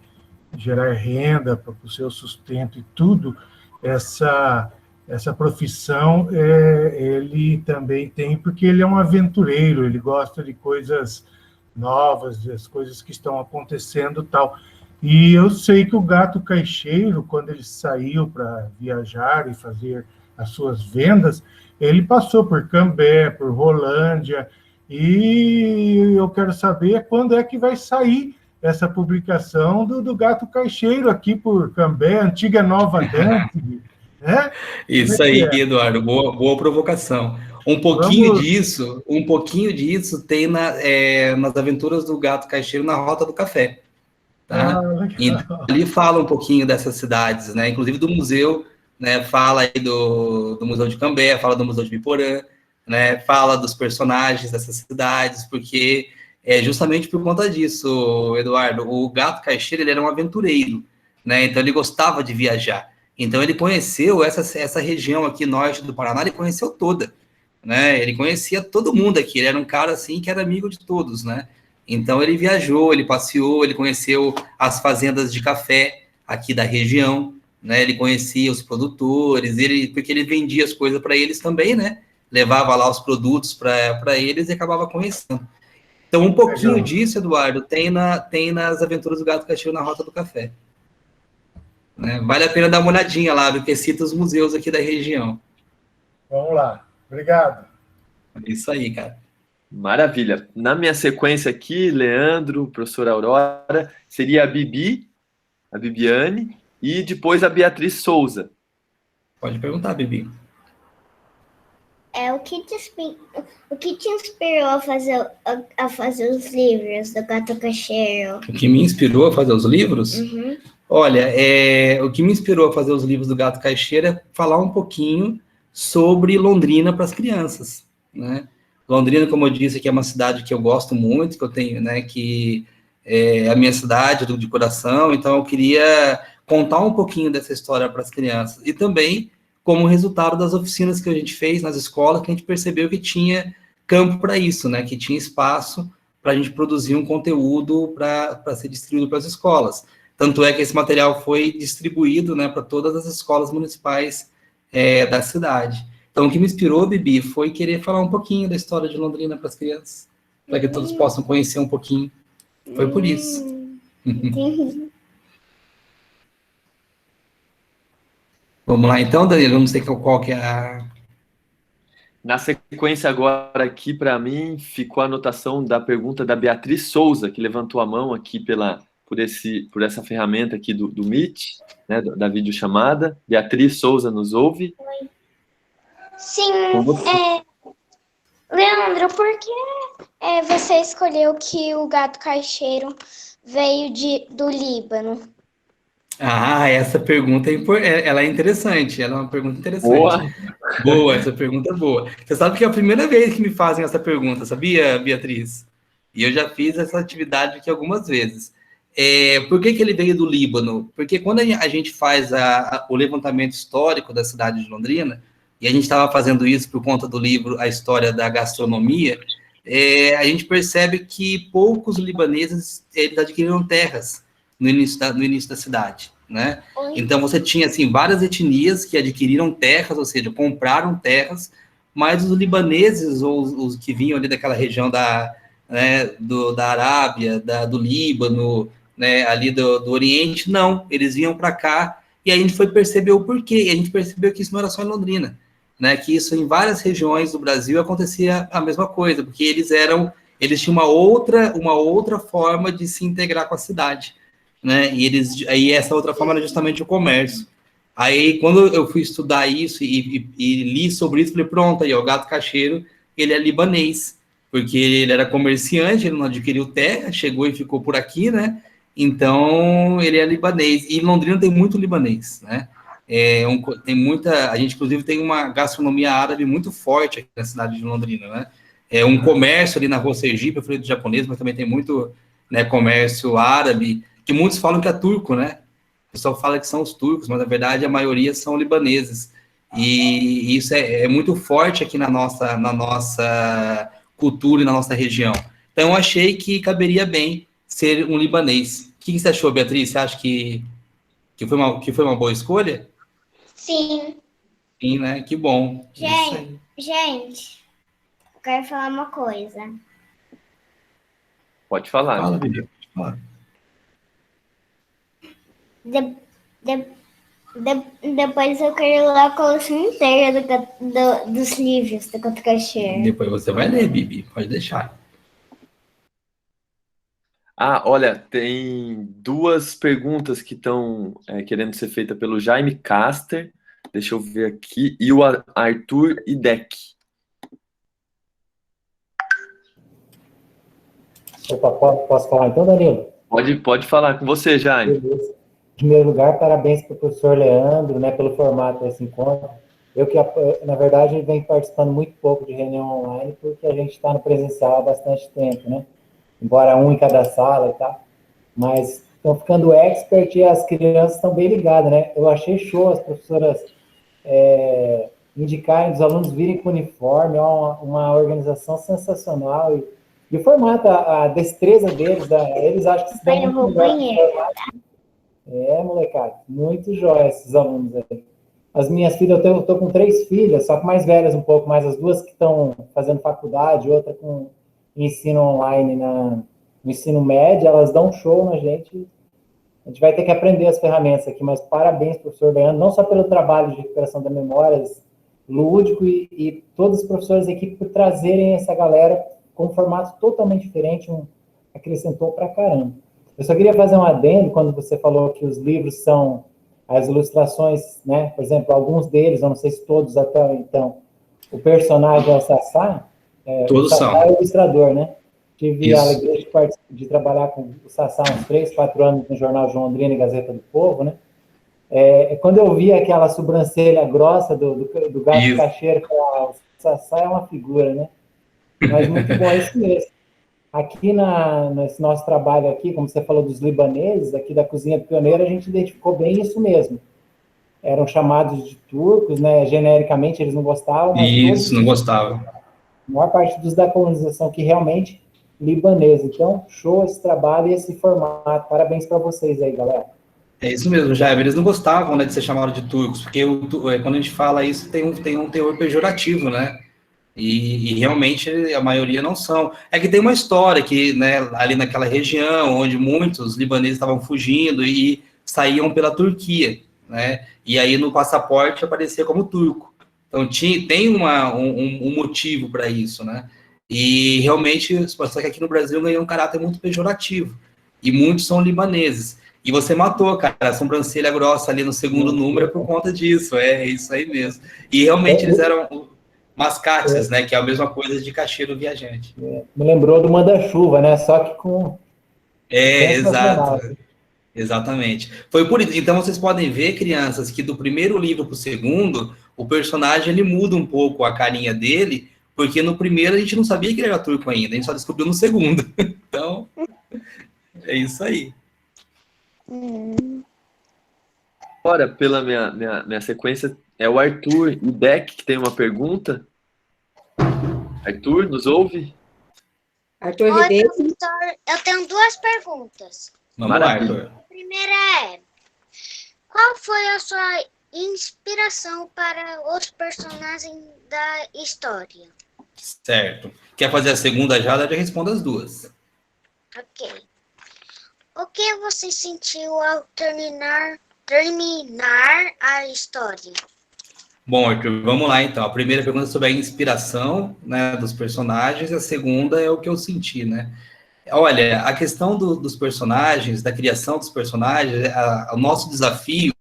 gerar renda para o seu sustento e tudo, essa profissão ele também tem, porque ele é um aventureiro, ele gosta de coisas novas, das coisas que estão acontecendo e tal. E eu sei que o gato caixeiro, quando ele saiu para viajar e fazer as suas vendas, ele passou por Cambé, por Rolândia, e eu quero saber quando é que vai sair essa publicação do Gato Caixeiro aqui por Cambé, antiga Nova Danzig, né? Isso aí, Eduardo, boa provocação. Um pouquinho disso tem nas aventuras do Gato Caixeiro na Rota do Café. Tá? Então, ali fala um pouquinho dessas cidades, né? Inclusive do museu, né? Fala aí do Museu de Cambé, fala do Museu de Biporã, né? Fala dos personagens dessas cidades, porque justamente por conta disso, Eduardo, o Gato Caixeiro, ele era um aventureiro, né? Então ele gostava de viajar. Então ele conheceu essa região aqui norte do Paraná, ele conheceu toda, né? Ele conhecia todo mundo aqui, ele era um cara assim que era amigo de todos, né? Então ele viajou, ele passeou, ele conheceu as fazendas de café aqui da região, né? Ele conhecia os produtores, porque ele vendia as coisas para eles também, né? Levava lá os produtos para eles e acabava conhecendo. Então um pouquinho disso, Eduardo, tem nas Aventuras do Gato Caixeiro na Rota do Café. Né? Vale a pena dar uma olhadinha lá, porque cita os museus aqui da região. Vamos lá, obrigado. É isso aí, cara. Maravilha. Na minha sequência aqui, Leandro, professora Aurora, seria a Bibiane, e depois a Beatriz Souza. Pode perguntar, Bibi. O que te inspirou a fazer os livros do Gato Caixeiro? O que me inspirou a fazer os livros? Uhum. Olha, o que me inspirou a fazer os livros do Gato Caixeiro é falar um pouquinho sobre Londrina para as crianças, né? Londrina, como eu disse, que é uma cidade que eu gosto muito, que eu tenho, né, que é a minha cidade de coração, então eu queria contar um pouquinho dessa história para as crianças. E também como resultado das oficinas que a gente fez nas escolas, que a gente percebeu que tinha campo para isso, né, que tinha espaço para a gente produzir um conteúdo para ser distribuído para as escolas. Tanto é que esse material foi distribuído, né, para todas as escolas municipais da cidade. Então, o que me inspirou, Bibi, foi querer falar um pouquinho da história de Londrina para as crianças, para que todos possam conhecer um pouquinho. Foi por isso. Vamos lá, então, Danilo, eu não sei qual que é a... Na sequência agora aqui, para mim, ficou a anotação da pergunta da Beatriz Souza, que levantou a mão aqui por essa ferramenta aqui do Meet, né, da videochamada. Beatriz Souza, nos ouve? Oi. Sim, Leandro, por que você escolheu que o Gato Caixeiro veio do Líbano? Essa pergunta ela é interessante, ela é uma pergunta interessante. Boa, essa pergunta é boa. Você sabe que é a primeira vez que me fazem essa pergunta, sabia, Beatriz? E eu já fiz essa atividade aqui algumas vezes. Por que ele veio do Líbano? Porque quando a gente faz o levantamento histórico da cidade de Londrina, e a gente estava fazendo isso por conta do livro A História da Gastronomia, a gente percebe que poucos libaneses eles adquiriram terras no início da cidade, né? Então, você tinha, assim, várias etnias que adquiriram terras, ou seja, compraram terras, mas os libaneses, ou os que vinham ali daquela região da Arábia, do Líbano, né, ali do Oriente, não, eles vinham para cá, e a gente foi perceber o porquê, e a gente percebeu que isso não era só em Londrina, né, que isso em várias regiões do Brasil acontecia a mesma coisa, porque eles tinham uma outra forma de se integrar com a cidade. né? Aí essa outra forma era justamente o comércio. Aí, quando eu fui estudar isso e li sobre isso, falei, pronto, aí, ó, o gato cacheiro, ele é libanês, porque ele era comerciante, ele não adquiriu terra, chegou e ficou por aqui, né? Então, ele é libanês. E Londrina tem muito libanês, né? Tem muita... A gente, inclusive, tem uma gastronomia árabe muito forte aqui na cidade de Londrina, né? É um comércio ali na Rua Sergipe, eu falei do japonês, mas também tem muito, né, comércio árabe, que muitos falam que é turco, né? O pessoal fala que são os turcos, mas na verdade a maioria são libaneses. E isso é muito forte aqui na nossa cultura e na nossa região. Então eu achei que caberia bem ser um libanês. O que você achou, Beatriz? Você acha que foi uma boa escolha? Sim. Sim, né? Que bom. Gente, eu quero falar uma coisa. Pode falar. Fala, Vivi. Pode falar. Depois eu quero ler a coleção inteira dos livros do Gato Cacheiro. Depois você vai ler, Bibi. Pode deixar. Olha, tem duas perguntas que estão querendo ser feitas pelo Jaime Caster, deixa eu ver aqui, e o Arthur Idec. Opa, posso falar então, Danilo? Pode falar com você, Jaime. Beleza. Em primeiro lugar, parabéns para o professor Leandro, né, pelo formato desse encontro. Eu que, na verdade, venho participando muito pouco de reunião online, porque a gente está no presencial há bastante tempo, né? Embora um em cada sala e tal. Mas estão ficando expert e as crianças estão bem ligadas, né? Eu achei show as professoras indicarem os alunos virem com uniforme, uma organização sensacional. E o formato, a destreza deles, eles acham que se dá muito melhor. Molecada, muito jóia esses alunos aí. As minhas filhas, eu tô com 3 filhas, só que mais velhas um pouco, mais as 2 que estão fazendo faculdade, outra com ensino online no ensino médio, elas dão um show na gente. A gente vai ter que aprender as ferramentas aqui, mas parabéns, professor Leandro, não só pelo trabalho de recuperação da memória lúdico e todos os professores da equipe por trazerem essa galera com um formato totalmente diferente, acrescentou pra caramba. Eu só queria fazer um adendo quando você falou que os livros são as ilustrações, né? Por exemplo, alguns deles, eu não sei se todos até então, o personagem é o Sassá. Todos o Sassá são. É o ilustrador, né? Tive Isso. a alegria de trabalhar com o Sassá uns 3, 4 anos no Jornal de Londrina e Gazeta do Povo, né? Quando eu vi aquela sobrancelha grossa do gato cacheiro, eu falei, o Sassá é uma figura, né? Mas muito bom, é isso mesmo. Aqui nesse nosso trabalho aqui, como você falou dos libaneses, aqui da Cozinha do Pioneiro, a gente identificou bem isso mesmo. Eram chamados de turcos, né? Genericamente, eles não gostavam. Mas isso, não gostavam. A maior parte dos da colonização que realmente libanesa. Então, show esse trabalho e esse formato. Parabéns para vocês aí, galera. É isso mesmo, Jair. Eles não gostavam, né, de ser chamados de turcos, porque quando a gente fala isso, tem um teor pejorativo, né? E realmente a maioria não são. É que tem uma história que, né, ali naquela região, onde muitos libaneses estavam fugindo e saíam pela Turquia, né? E aí no passaporte aparecia como turco. Então tem um motivo para isso, né? E realmente, só que aqui no Brasil ganhou um caráter muito pejorativo. E muitos são libaneses. E você matou, cara, a sobrancelha grossa ali no segundo número por conta disso. É isso aí mesmo. E realmente eles eram mascates, né? Que é a mesma coisa de cacheiro viajante. Me lembrou do manda-chuva, né? Só que com... exato. Exatamente. Foi por isso. Então, vocês podem ver, crianças, que do primeiro livro para o segundo, o personagem ele muda um pouco a carinha dele, porque no primeiro a gente não sabia que ele era turco ainda, a gente só descobriu no segundo. Então, é isso aí. Agora, pela minha sequência, é o Arthur Idec que tem uma pergunta. Arthur, nos ouve? Arthur Oi, Ribeiro. professor. Eu tenho 2 perguntas. Vamos lá, Arthur. A primeira é: qual foi a sua inspiração para os personagens da história? Certo. Quer fazer a segunda já? Eu já respondo as duas. Ok. O que você sentiu ao terminar a história? Bom, Arthur, vamos lá então. A primeira pergunta é sobre a inspiração, né, dos personagens, a segunda é o que eu senti, né? Olha, a questão dos personagens, da criação dos personagens, o nosso desafio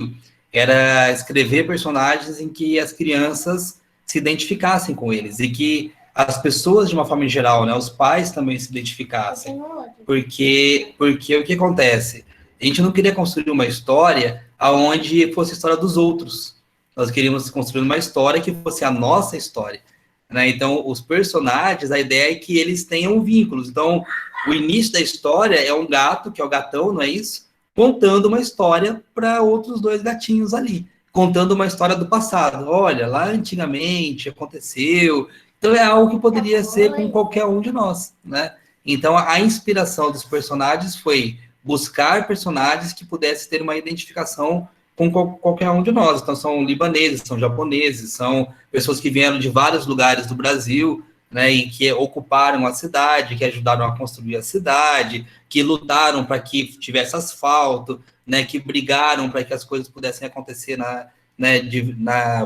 era escrever personagens em que as crianças se identificassem com eles e que as pessoas, de uma forma em geral, né, os pais também se identificassem. Porque o que acontece? A gente não queria construir uma história onde fosse a história dos outros. Nós queríamos construir uma história que fosse a nossa história, né? Então, os personagens, a ideia é que eles tenham vínculos. Então, o início da história é um gato, que é o gatão, não é isso? Contando uma história para outros dois gatinhos ali, contando uma história do passado. Olha, lá antigamente aconteceu. Então, é algo que poderia ser com qualquer um de nós, né? Então, a inspiração dos personagens foi buscar personagens que pudessem ter uma identificação com qualquer um de nós. Então, são libaneses, são japoneses, são pessoas que vieram de vários lugares do Brasil, né, e que ocuparam a cidade, que ajudaram a construir a cidade, que lutaram para que tivesse asfalto, né, que brigaram para que as coisas pudessem acontecer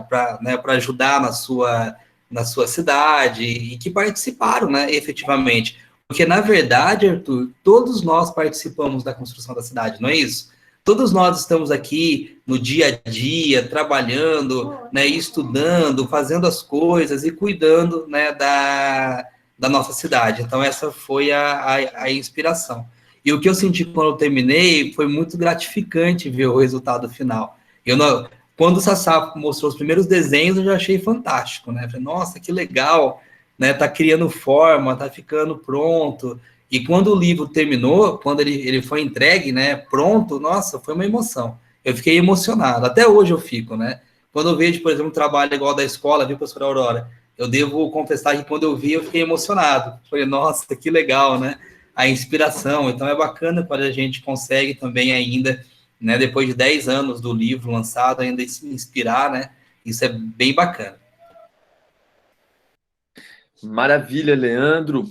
para ajudar na sua cidade, e que participaram, né, efetivamente. Porque, na verdade, Arthur, todos nós participamos da construção da cidade, não é isso? Todos nós estamos aqui no dia a dia, trabalhando, né, estudando, fazendo as coisas e cuidando, né, da nossa cidade. Então, essa foi a inspiração. E o que eu senti quando eu terminei foi muito gratificante ver o resultado final. Quando o Sassá mostrou os primeiros desenhos, eu já achei fantástico, né? Falei, nossa, que legal, né? Tá criando forma, tá ficando pronto. E quando o livro terminou, quando ele foi entregue, né, pronto, nossa, foi uma emoção. Eu fiquei emocionado, até hoje eu fico, né? Quando eu vejo, por exemplo, um trabalho igual da escola, viu, professora Aurora? Eu devo confessar que quando eu vi, eu fiquei emocionado. Falei, nossa, que legal, né? A inspiração. Então é bacana quando a gente consegue também ainda, né, depois de 10 anos do livro lançado, ainda se inspirar, né? Isso é bem bacana. Maravilha, Leandro.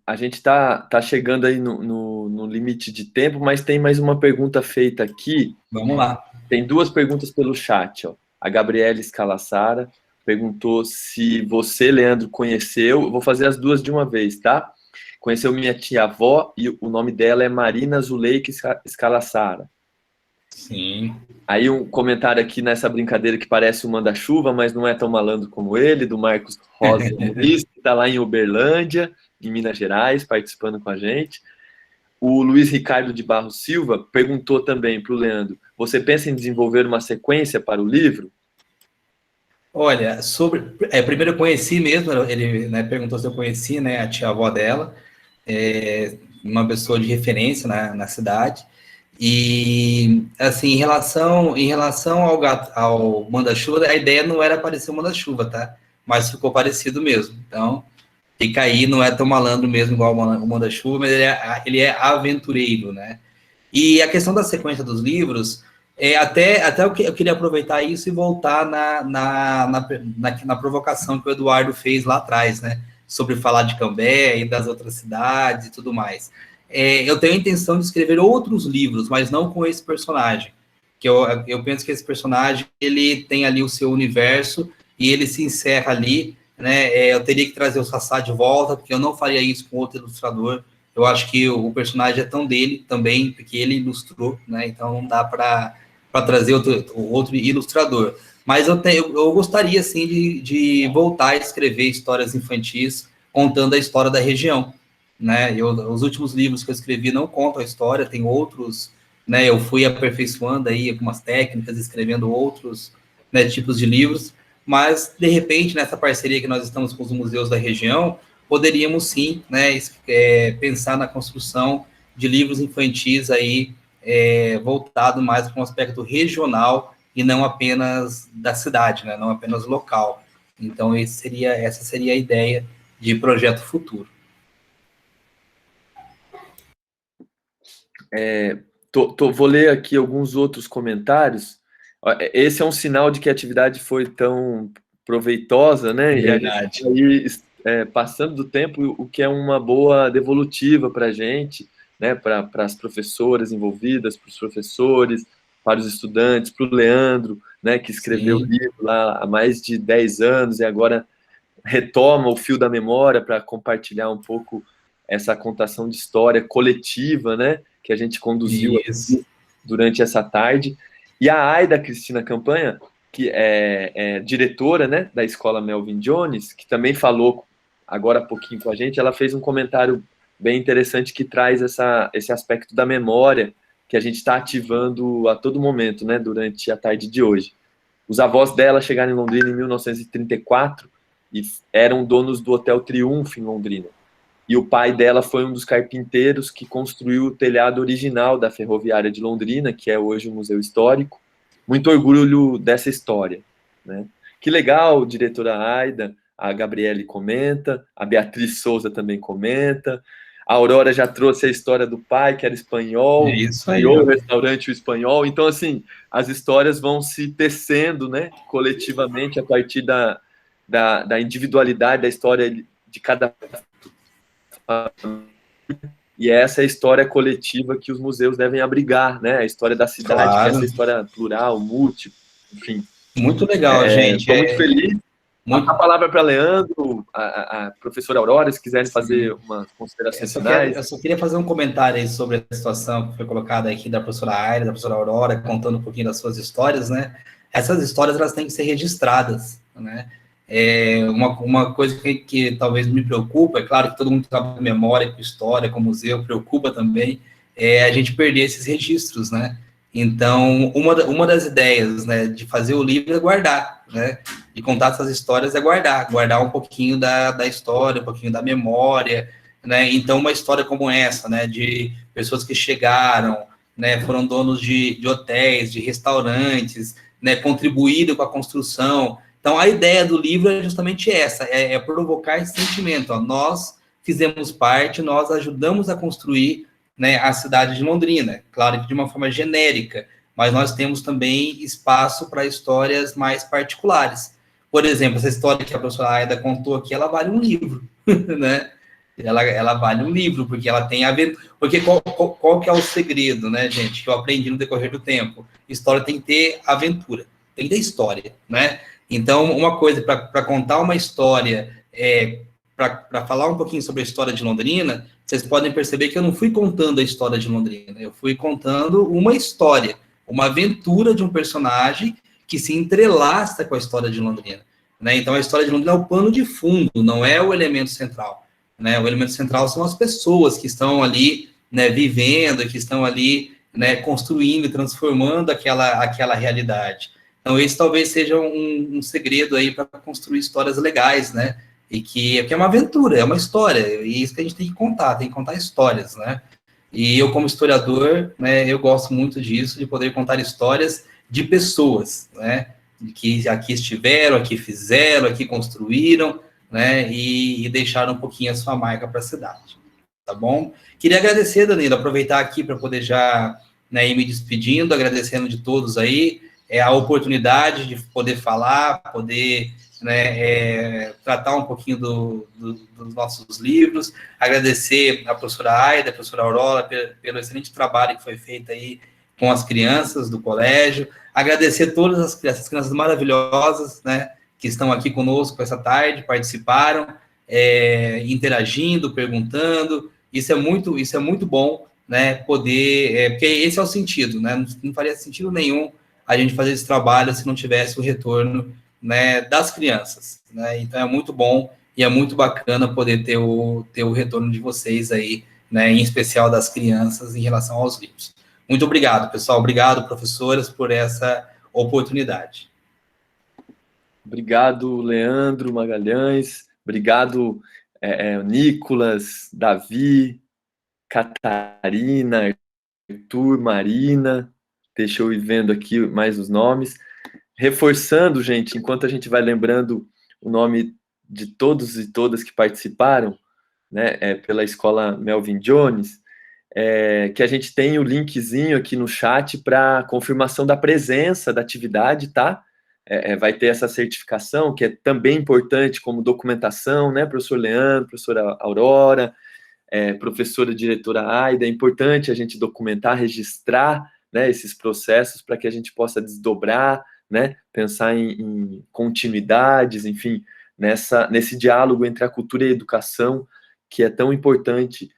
A gente está chegando aí no limite de tempo, mas tem mais uma pergunta feita aqui. Vamos lá. Tem 2 perguntas pelo chat. Ó. A Gabriela Scalassara perguntou se você, Leandro, conheceu. Vou fazer as 2 de uma vez, tá? Conheceu minha tia-avó e o nome dela é Marina Zuleika Scalassara. Sim. Aí um comentário aqui nessa brincadeira que parece um manda-chuva, mas não é tão malandro como ele, do Marcos Rosa Muniz, que está lá em Uberlândia, em Minas Gerais, participando com a gente. O Luiz Ricardo de Barros Silva perguntou também para o Leandro, você pensa em desenvolver uma sequência para o livro? Olha, primeiro eu conheci mesmo, ele, né, perguntou se eu conheci, né, a tia-avó dela, uma pessoa de referência na cidade. E, assim, em relação ao manda-chuva, a ideia não era parecer um manda-chuva, tá? Mas ficou parecido mesmo. Então, fica aí, não é tão malandro mesmo igual o manda-chuva, mas ele é aventureiro, né? E a questão da sequência dos livros, até eu queria aproveitar isso e voltar na provocação que o Eduardo fez lá atrás, né? Sobre falar de Cambé e das outras cidades e tudo mais. Eu tenho a intenção de escrever outros livros, mas não com esse personagem, que eu penso que esse personagem, ele tem ali o seu universo, e ele se encerra ali, né, eu teria que trazer o Sassá de volta, porque eu não faria isso com outro ilustrador, eu acho que o personagem é tão dele também, porque ele ilustrou, né, então não dá para trazer outro ilustrador, mas eu gostaria, sim, de voltar a escrever histórias infantis, contando a história da região, né, os últimos livros que eu escrevi não contam a história, tem outros, né, eu fui aperfeiçoando aí algumas técnicas, escrevendo outros, né, tipos de livros, mas, de repente, nessa parceria que nós estamos com os museus da região, poderíamos, sim, né, pensar na construção de livros infantis aí, voltado mais para um aspecto regional e não apenas da cidade, né, não apenas local. Então, essa seria a ideia de projeto futuro. Vou ler aqui alguns outros comentários. Esse é um sinal de que a atividade foi tão proveitosa, né? Verdade. E aí, passando do tempo, o que é uma boa devolutiva para a gente, né? Para as professoras envolvidas, para os professores, para os estudantes, para o Leandro, né? Que escreveu o livro lá há mais de 10 anos e agora retoma o fio da memória para compartilhar um pouco essa contação de história coletiva, né, que a gente conduziu durante essa tarde. E a Aida Cristina Campanha, que é diretora, né, da Escola Melvin Jones, que também falou agora há pouquinho com a gente, ela fez um comentário bem interessante que traz esse aspecto da memória que a gente está ativando a todo momento, né, durante a tarde de hoje. Os avós dela chegaram em Londrina em 1934 e eram donos do Hotel Triunfo em Londrina. E o pai dela foi um dos carpinteiros que construiu o telhado original da Ferroviária de Londrina, que é hoje o Museu Histórico. Muito orgulho dessa história, né? Que legal, diretora Aida, a Gabriele comenta, a Beatriz Souza também comenta, a Aurora já trouxe a história do pai, que era espanhol, criou o restaurante O Espanhol. Então, assim, as histórias vão se tecendo, né, coletivamente, a partir da individualidade da história de cada família. E essa é a história coletiva que os museus devem abrigar, né? A história da cidade, que é essa história plural, múltipla, enfim. Muito legal, gente. Estou muito feliz. A palavra para Leandro, a professora Aurora, se quiserem fazer umas considerações finais. Eu só queria fazer um comentário aí sobre a situação que foi colocada aqui da professora Aida, da professora Aurora, contando um pouquinho das suas histórias, né? Essas histórias, elas têm que ser registradas, né? Uma coisa que talvez me preocupa, é claro que todo mundo trabalha com memória, com história, com museu, preocupa também, é a gente perder esses registros, né? Então, uma das ideias, né, de fazer o livro é guardar, né? De contar essas histórias é guardar um pouquinho da história, um pouquinho da memória, né? Então, uma história como essa, né, de pessoas que chegaram, né, foram donos de hotéis, de restaurantes, né, contribuíram com a construção. Então, a ideia do livro é justamente essa, é provocar esse sentimento. Ó, nós fizemos parte, nós ajudamos a construir, né, a cidade de Londrina, claro que de uma forma genérica, mas nós temos também espaço para histórias mais particulares. Por exemplo, essa história que a professora Aida contou aqui, ela vale um livro, né? Ela vale um livro, porque ela tem a ver... Porque qual que é o segredo, né, gente, que eu aprendi no decorrer do tempo? História tem que ter aventura, tem que ter história, né? Então, uma coisa, para contar uma história, para falar um pouquinho sobre a história de Londrina, vocês podem perceber que eu não fui contando a história de Londrina, eu fui contando uma história, uma aventura de um personagem que se entrelaça com a história de Londrina, né? Então, a história de Londrina é o pano de fundo, não é o elemento central, né? O elemento central são as pessoas que estão ali, né, vivendo, que estão ali, né, construindo e transformando aquela realidade. Então, esse talvez seja um segredo aí para construir histórias legais, né? E que é uma aventura, é uma história, e isso que a gente tem que contar histórias, né? E eu, como historiador, né, eu gosto muito disso, de poder contar histórias de pessoas, né? Que aqui estiveram, aqui fizeram, aqui construíram, né? E deixaram um pouquinho a sua marca para a cidade, tá bom? Queria agradecer, Danilo, aproveitar aqui para poder já, né, ir me despedindo, agradecendo de todos aí, a oportunidade de poder falar, poder, né, tratar um pouquinho dos nossos livros, agradecer a professora Aida, a professora Aurora, pelo excelente trabalho que foi feito aí com as crianças do colégio, agradecer todas essas crianças maravilhosas, né, que estão aqui conosco essa tarde, participaram, interagindo, perguntando, isso é muito bom, né, poder, porque esse é o sentido, né, não faria sentido nenhum a gente fazer esse trabalho se não tivesse o retorno, né, das crianças, né? Então é muito bom e é muito bacana poder ter o retorno de vocês aí, né, em especial das crianças em relação aos livros. Muito obrigado, pessoal, obrigado, professoras, por essa oportunidade. Obrigado, Leandro Magalhães, obrigado, Nicolas, Davi, Catarina, Arthur, Marina, deixa eu ir vendo aqui mais os nomes. Reforçando, gente, enquanto a gente vai lembrando o nome de todos e todas que participaram, né, pela Escola Melvin Jones, que a gente tem o linkzinho aqui no chat para confirmação da presença da atividade, tá? Vai ter essa certificação, que é também importante como documentação, né, professor Leandro, professora Aurora, professora diretora Aida, é importante a gente documentar, registrar, né, esses processos para que a gente possa desdobrar, né, pensar em continuidades, enfim, nesse diálogo entre a cultura e a educação que é tão importante,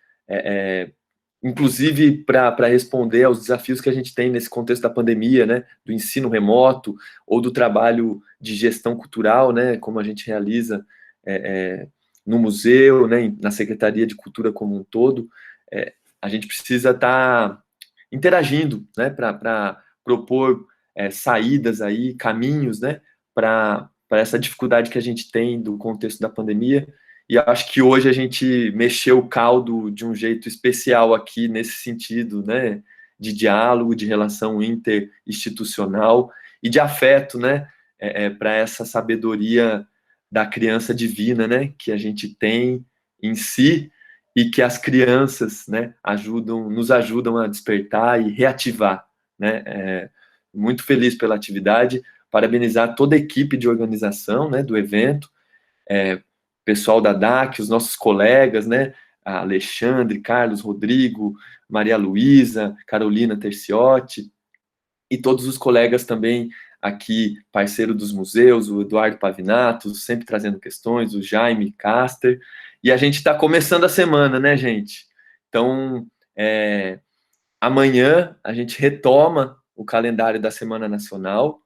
inclusive para responder aos desafios que a gente tem nesse contexto da pandemia, né, do ensino remoto ou do trabalho de gestão cultural, né, como a gente realiza no museu, né, na Secretaria de Cultura como um todo. A gente precisa estar interagindo, né, para propor saídas aí, caminhos, né, para essa dificuldade que a gente tem do contexto da pandemia. E acho que hoje a gente mexeu o caldo de um jeito especial aqui nesse sentido, né, de diálogo, de relação interinstitucional e de afeto, né, para essa sabedoria da criança divina, né, que a gente tem em si e que as crianças, né, nos ajudam a despertar e reativar, né. Muito feliz pela atividade, parabenizar toda a equipe de organização, né, do evento, pessoal da DAC, os nossos colegas, né, Alexandre, Carlos, Rodrigo, Maria Luísa, Carolina Terciotti, e todos os colegas também aqui, parceiro dos museus, o Eduardo Pavinato, sempre trazendo questões, o Jaime Caster, e a gente está começando a semana, né, gente? Então, amanhã a gente retoma o calendário da Semana Nacional,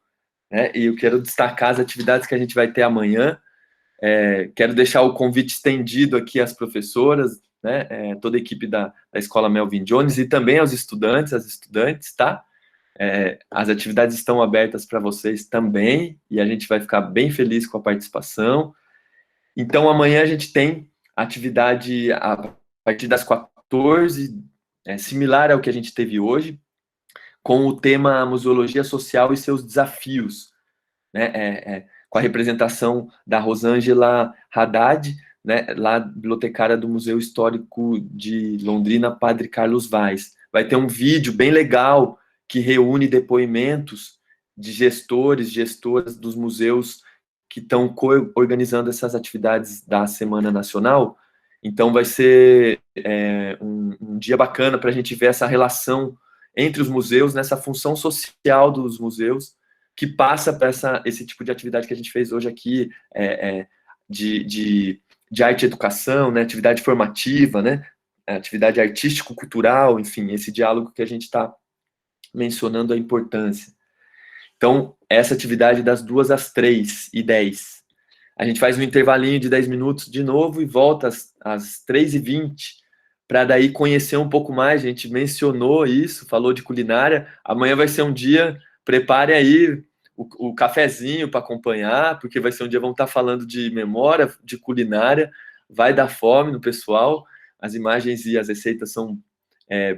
né, e eu quero destacar as atividades que a gente vai ter amanhã. Quero deixar o convite estendido aqui às professoras, né, toda a equipe da Escola Melvin Jones e também aos estudantes, às estudantes, tá? As atividades estão abertas para vocês também e a gente vai ficar bem feliz com a participação. Então, amanhã a gente tem atividade a partir das 14, similar ao que a gente teve hoje, com o tema Museologia Social e seus desafios, né? Com a representação da Rosângela Haddad, né, lá bibliotecária do Museu Histórico de Londrina, Padre Carlos Vaz. Vai ter um vídeo bem legal que reúne depoimentos de gestoras dos museus que estão organizando essas atividades da Semana Nacional. Então vai ser um dia bacana para a gente ver essa relação entre os museus, nessa função social dos museus, que passa para esse tipo de atividade que a gente fez hoje aqui, de arte e educação, né, atividade formativa, né, atividade artístico-cultural, enfim, esse diálogo que a gente está mencionando a importância. Então, essa atividade das 2 às 3h10. A gente faz um intervalinho de 10 minutos de novo e volta às 3h20, para daí conhecer um pouco mais. A gente mencionou isso, falou de culinária. Amanhã vai ser um dia... Prepare aí o cafezinho para acompanhar, porque vai ser um dia, vamos estar falando de memória, de culinária, vai dar fome no pessoal. As imagens e as receitas são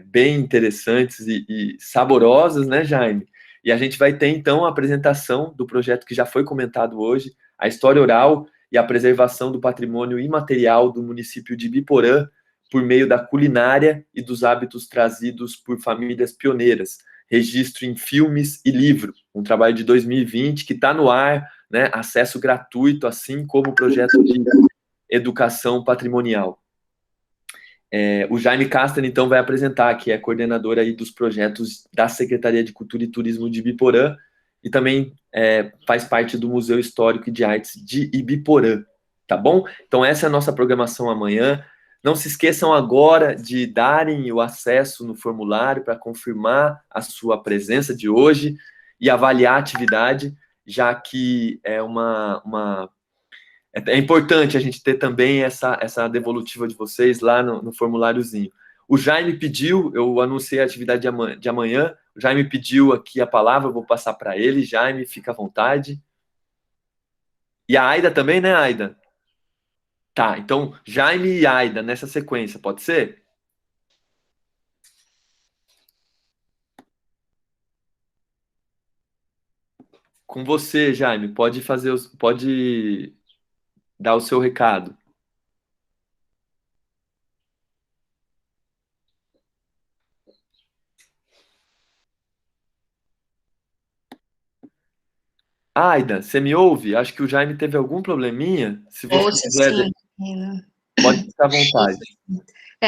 bem interessantes e saborosas, né, Jaime? E a gente vai ter, então, a apresentação do projeto que já foi comentado hoje, a história oral e a preservação do patrimônio imaterial do município de Ibiporã, por meio da culinária e dos hábitos trazidos por famílias pioneiras. Registro em filmes e livro, um trabalho de 2020 que está no ar, né, acesso gratuito, assim como o projeto de educação patrimonial. O Jaime Caster, então, vai apresentar, que é coordenador aí dos projetos da Secretaria de Cultura e Turismo de Ibiporã, e também faz parte do Museu Histórico e de Artes de Ibiporã, tá bom? Então, essa é a nossa programação amanhã. Não se esqueçam agora de darem o acesso no formulário para confirmar a sua presença de hoje e avaliar a atividade, já que é importante a gente ter também essa devolutiva de vocês lá no formuláriozinho. O Jaime pediu, eu anunciei a atividade de amanhã, o Jaime pediu aqui a palavra, eu vou passar para ele. Jaime, fica à vontade. E a Aida também, né, Aida? Tá, então, Jaime e Aida, nessa sequência, pode ser? Com você, Jaime, pode dar o seu recado. Aida, você me ouve? Acho que o Jaime teve algum probleminha. Se você quiser, Sim. pode ficar à vontade.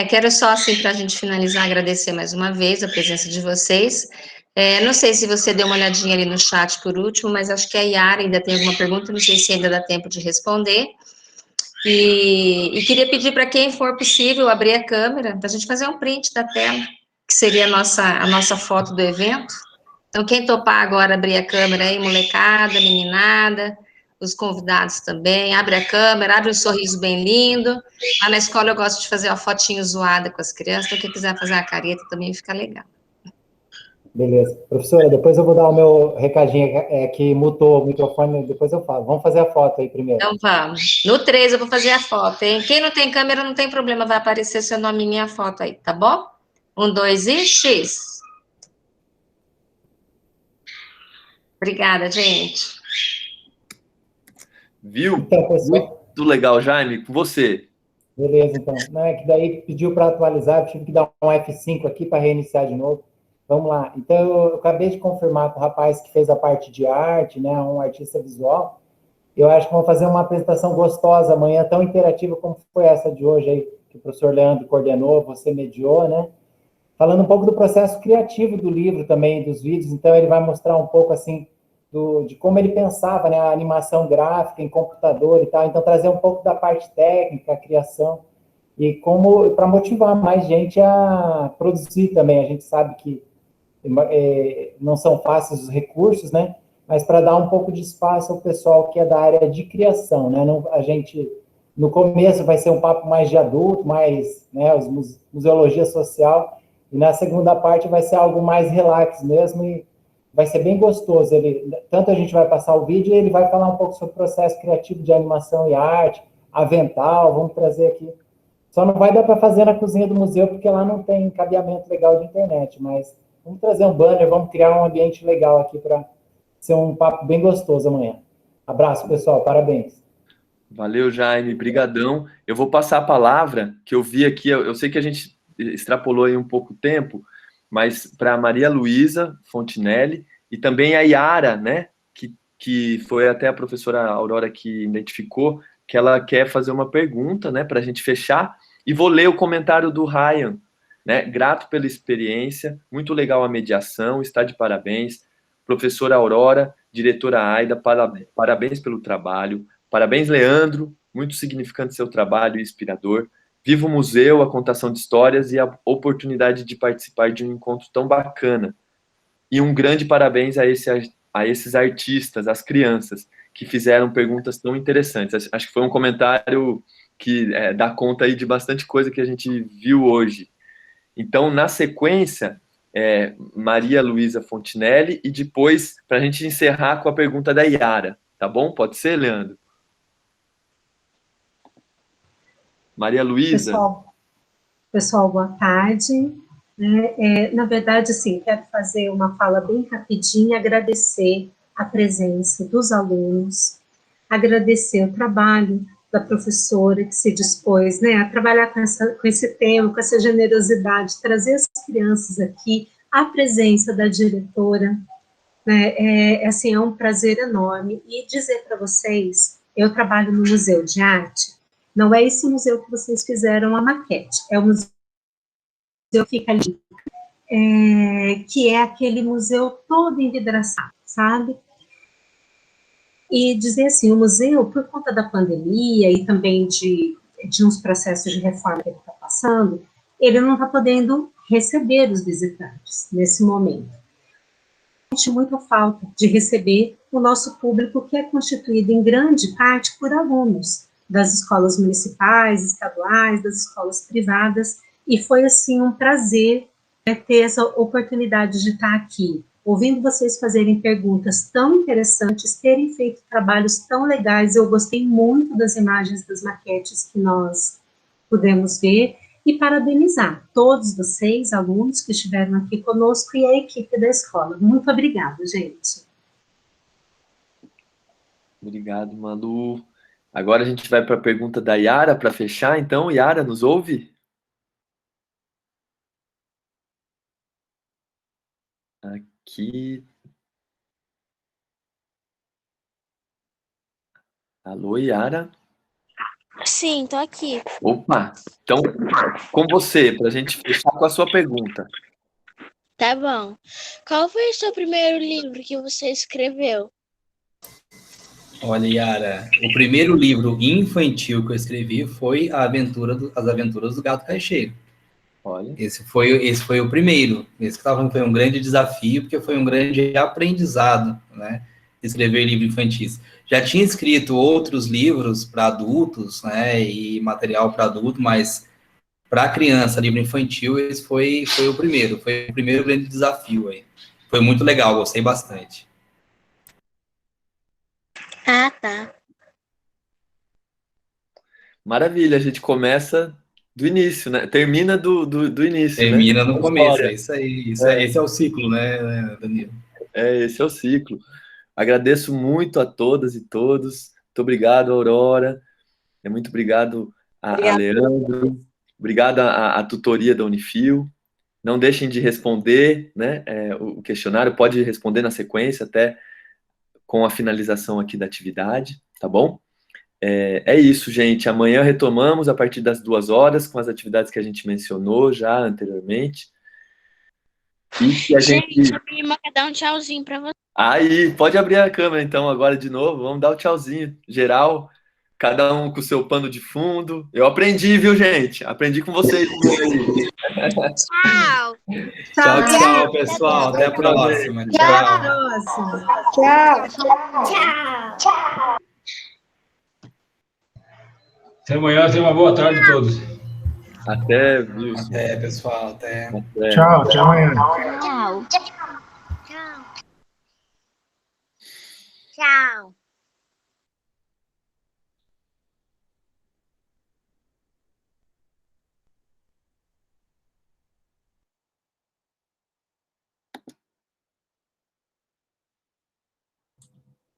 Quero só, assim, para a gente finalizar, agradecer mais uma vez a presença de vocês. Não sei se você deu uma olhadinha ali no chat por último, mas acho que a Yara ainda tem alguma pergunta, não sei se ainda dá tempo de responder. E queria pedir para quem for possível abrir a câmera, para a gente fazer um print da tela, que seria a nossa foto do evento. Então, quem topar agora abrir a câmera aí, molecada, meninada, os convidados também, abre a câmera, abre um sorriso bem lindo. Lá na escola eu gosto de fazer uma fotinho zoada com as crianças, então quem quiser fazer a careta também fica legal. Beleza. Professora, depois eu vou dar o meu recadinho, que mutou o microfone, depois eu falo. Vamos fazer a foto aí primeiro. Então vamos. No 3 eu vou fazer a foto, hein? Quem não tem câmera não tem problema, vai aparecer seu nominho e a foto aí, tá bom? 1, 2 e X. Obrigada, gente. Viu? Então, pessoal, Muito legal, Jaime. Com você. beleza, então. Não, é que daí pediu para atualizar, eu tive que dar um F5 aqui para reiniciar de novo. Vamos lá. Então, eu acabei de confirmar com o rapaz que fez a parte de arte, né, um artista visual. Eu acho que vamos fazer uma apresentação gostosa amanhã, tão interativa como foi essa de hoje aí, que o professor Leandro coordenou, você mediou, né? Falando um pouco do processo criativo do livro também, dos vídeos. Então, ele vai mostrar um pouco, assim, de como ele pensava, né, a animação gráfica em computador e tal. Então, trazer um pouco da parte técnica, a criação, e como para motivar mais gente a produzir também. A gente sabe que não são fáceis os recursos, né? Mas para dar um pouco de espaço ao pessoal que é da área de criação, né? Não, a gente, no começo, vai ser um papo mais de adulto, mais, né, museologia social, e na segunda parte vai ser algo mais relax mesmo, e vai ser bem gostoso. Tanto a gente vai passar o vídeo, e ele vai falar um pouco sobre o processo criativo de animação e arte, avental, vamos trazer aqui. Só não vai dar para fazer na cozinha do museu, porque lá não tem cabeamento legal de internet, mas vamos trazer um banner, vamos criar um ambiente legal aqui para ser um papo bem gostoso amanhã. Abraço, pessoal, parabéns. Valeu, Jaime, brigadão. Eu vou passar a palavra, que eu vi aqui, eu sei que a gente extrapolou aí um pouco o tempo, mas para a Maria Luísa Fontinelli e também a Yara, né, que foi até a professora Aurora que identificou, que ela quer fazer uma pergunta, né, para a gente fechar, e vou ler o comentário do Ryan, né, grato pela experiência, muito legal a mediação, está de parabéns. Professora Aurora, diretora Aida, parabéns pelo trabalho. Parabéns, Leandro, muito significante seu trabalho e inspirador. Viva o museu, a contação de histórias e a oportunidade de participar de um encontro tão bacana. E um grande parabéns a esses artistas, as crianças, que fizeram perguntas tão interessantes. Acho que foi um comentário que dá conta aí de bastante coisa que a gente viu hoje. Então, na sequência, Maria Luísa Fontinelli, e depois, para a gente encerrar com a pergunta da Yara, tá bom? Pode ser, Leandro? Maria Luísa. Pessoal, boa tarde. Na verdade, assim, quero fazer uma fala bem rapidinha, agradecer a presença dos alunos, agradecer o trabalho da professora que se dispôs, né, a trabalhar com esse tema, com essa generosidade, trazer as crianças aqui, a presença da diretora, né, assim, é um prazer enorme. E dizer para vocês, eu trabalho no Museu de Arte, não é esse museu que vocês fizeram a maquete, é o museu que fica ali, que é aquele museu todo envidraçado, sabe? E dizer assim, o museu, por conta da pandemia e também de uns processos de reforma que ele está passando, ele não está podendo receber os visitantes nesse momento. Sente muita falta de receber o nosso público, que é constituído em grande parte por alunos das escolas municipais, estaduais, das escolas privadas, e foi assim um prazer ter essa oportunidade de estar aqui, ouvindo vocês fazerem perguntas tão interessantes, terem feito trabalhos tão legais. Eu gostei muito das imagens das maquetes que nós pudemos ver, e parabenizar todos vocês, alunos que estiveram aqui conosco, e a equipe da escola. Muito obrigada, gente. Obrigado, Malu. Agora a gente vai para a pergunta da Yara, para fechar. Então, Yara, nos ouve? Aqui. Alô, Yara? Sim, tô aqui. Opa! Então, com você, para a gente fechar com a sua pergunta. Tá bom. Qual foi o seu primeiro livro que você escreveu? Olha, Yara, o primeiro livro infantil que eu escrevi foi As Aventuras do Gato Caixeiro. Olha. Esse foi o primeiro. Esse foi um grande desafio, porque foi um grande aprendizado, né? Escrever livros infantis. Já tinha escrito outros livros para adultos, né? E material para adulto, mas para criança, livro infantil, esse foi o primeiro. Foi o primeiro grande desafio aí. Foi muito legal, gostei bastante. Ah, tá. Maravilha, a gente começa do início, né? Termina do início, Termina né? no começo, é isso aí. Esse é o ciclo, né, Danilo? Esse é o ciclo. Agradeço muito a todas e todos. Muito obrigado, Aurora. Muito obrigado a Leandro. Obrigado à tutoria da Unifil. Não deixem de responder, né, o questionário. Pode responder na sequência, até com a finalização aqui da atividade, tá bom? É isso, gente. Amanhã retomamos a partir das 2h com as atividades que a gente mencionou já anteriormente. E a gente, a minha irmã quer dar um tchauzinho para você. Aí, pode abrir a câmera então agora de novo. Vamos dar o tchauzinho geral. Cada um com o seu pano de fundo. Eu aprendi, viu, gente? Aprendi com vocês. Tchau. Tchau, pessoal. Até a próxima. Tchau. Até amanhã, tenha uma boa tarde a todos. Até, Wilson. Até, pessoal. Até. Tchau, até amanhã. Tchau. Tchau.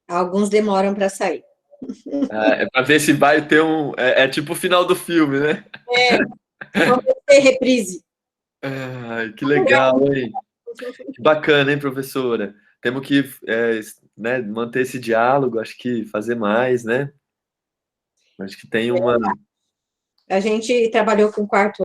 Alguns demoram para sair. É para ver se vai ter um... É tipo o final do filme, né? Vamos ter reprise. Ai, que legal, hein? Que bacana, hein, professora? Temos que né, manter esse diálogo, acho que fazer mais, né? Acho que tem uma... A gente trabalhou com quarto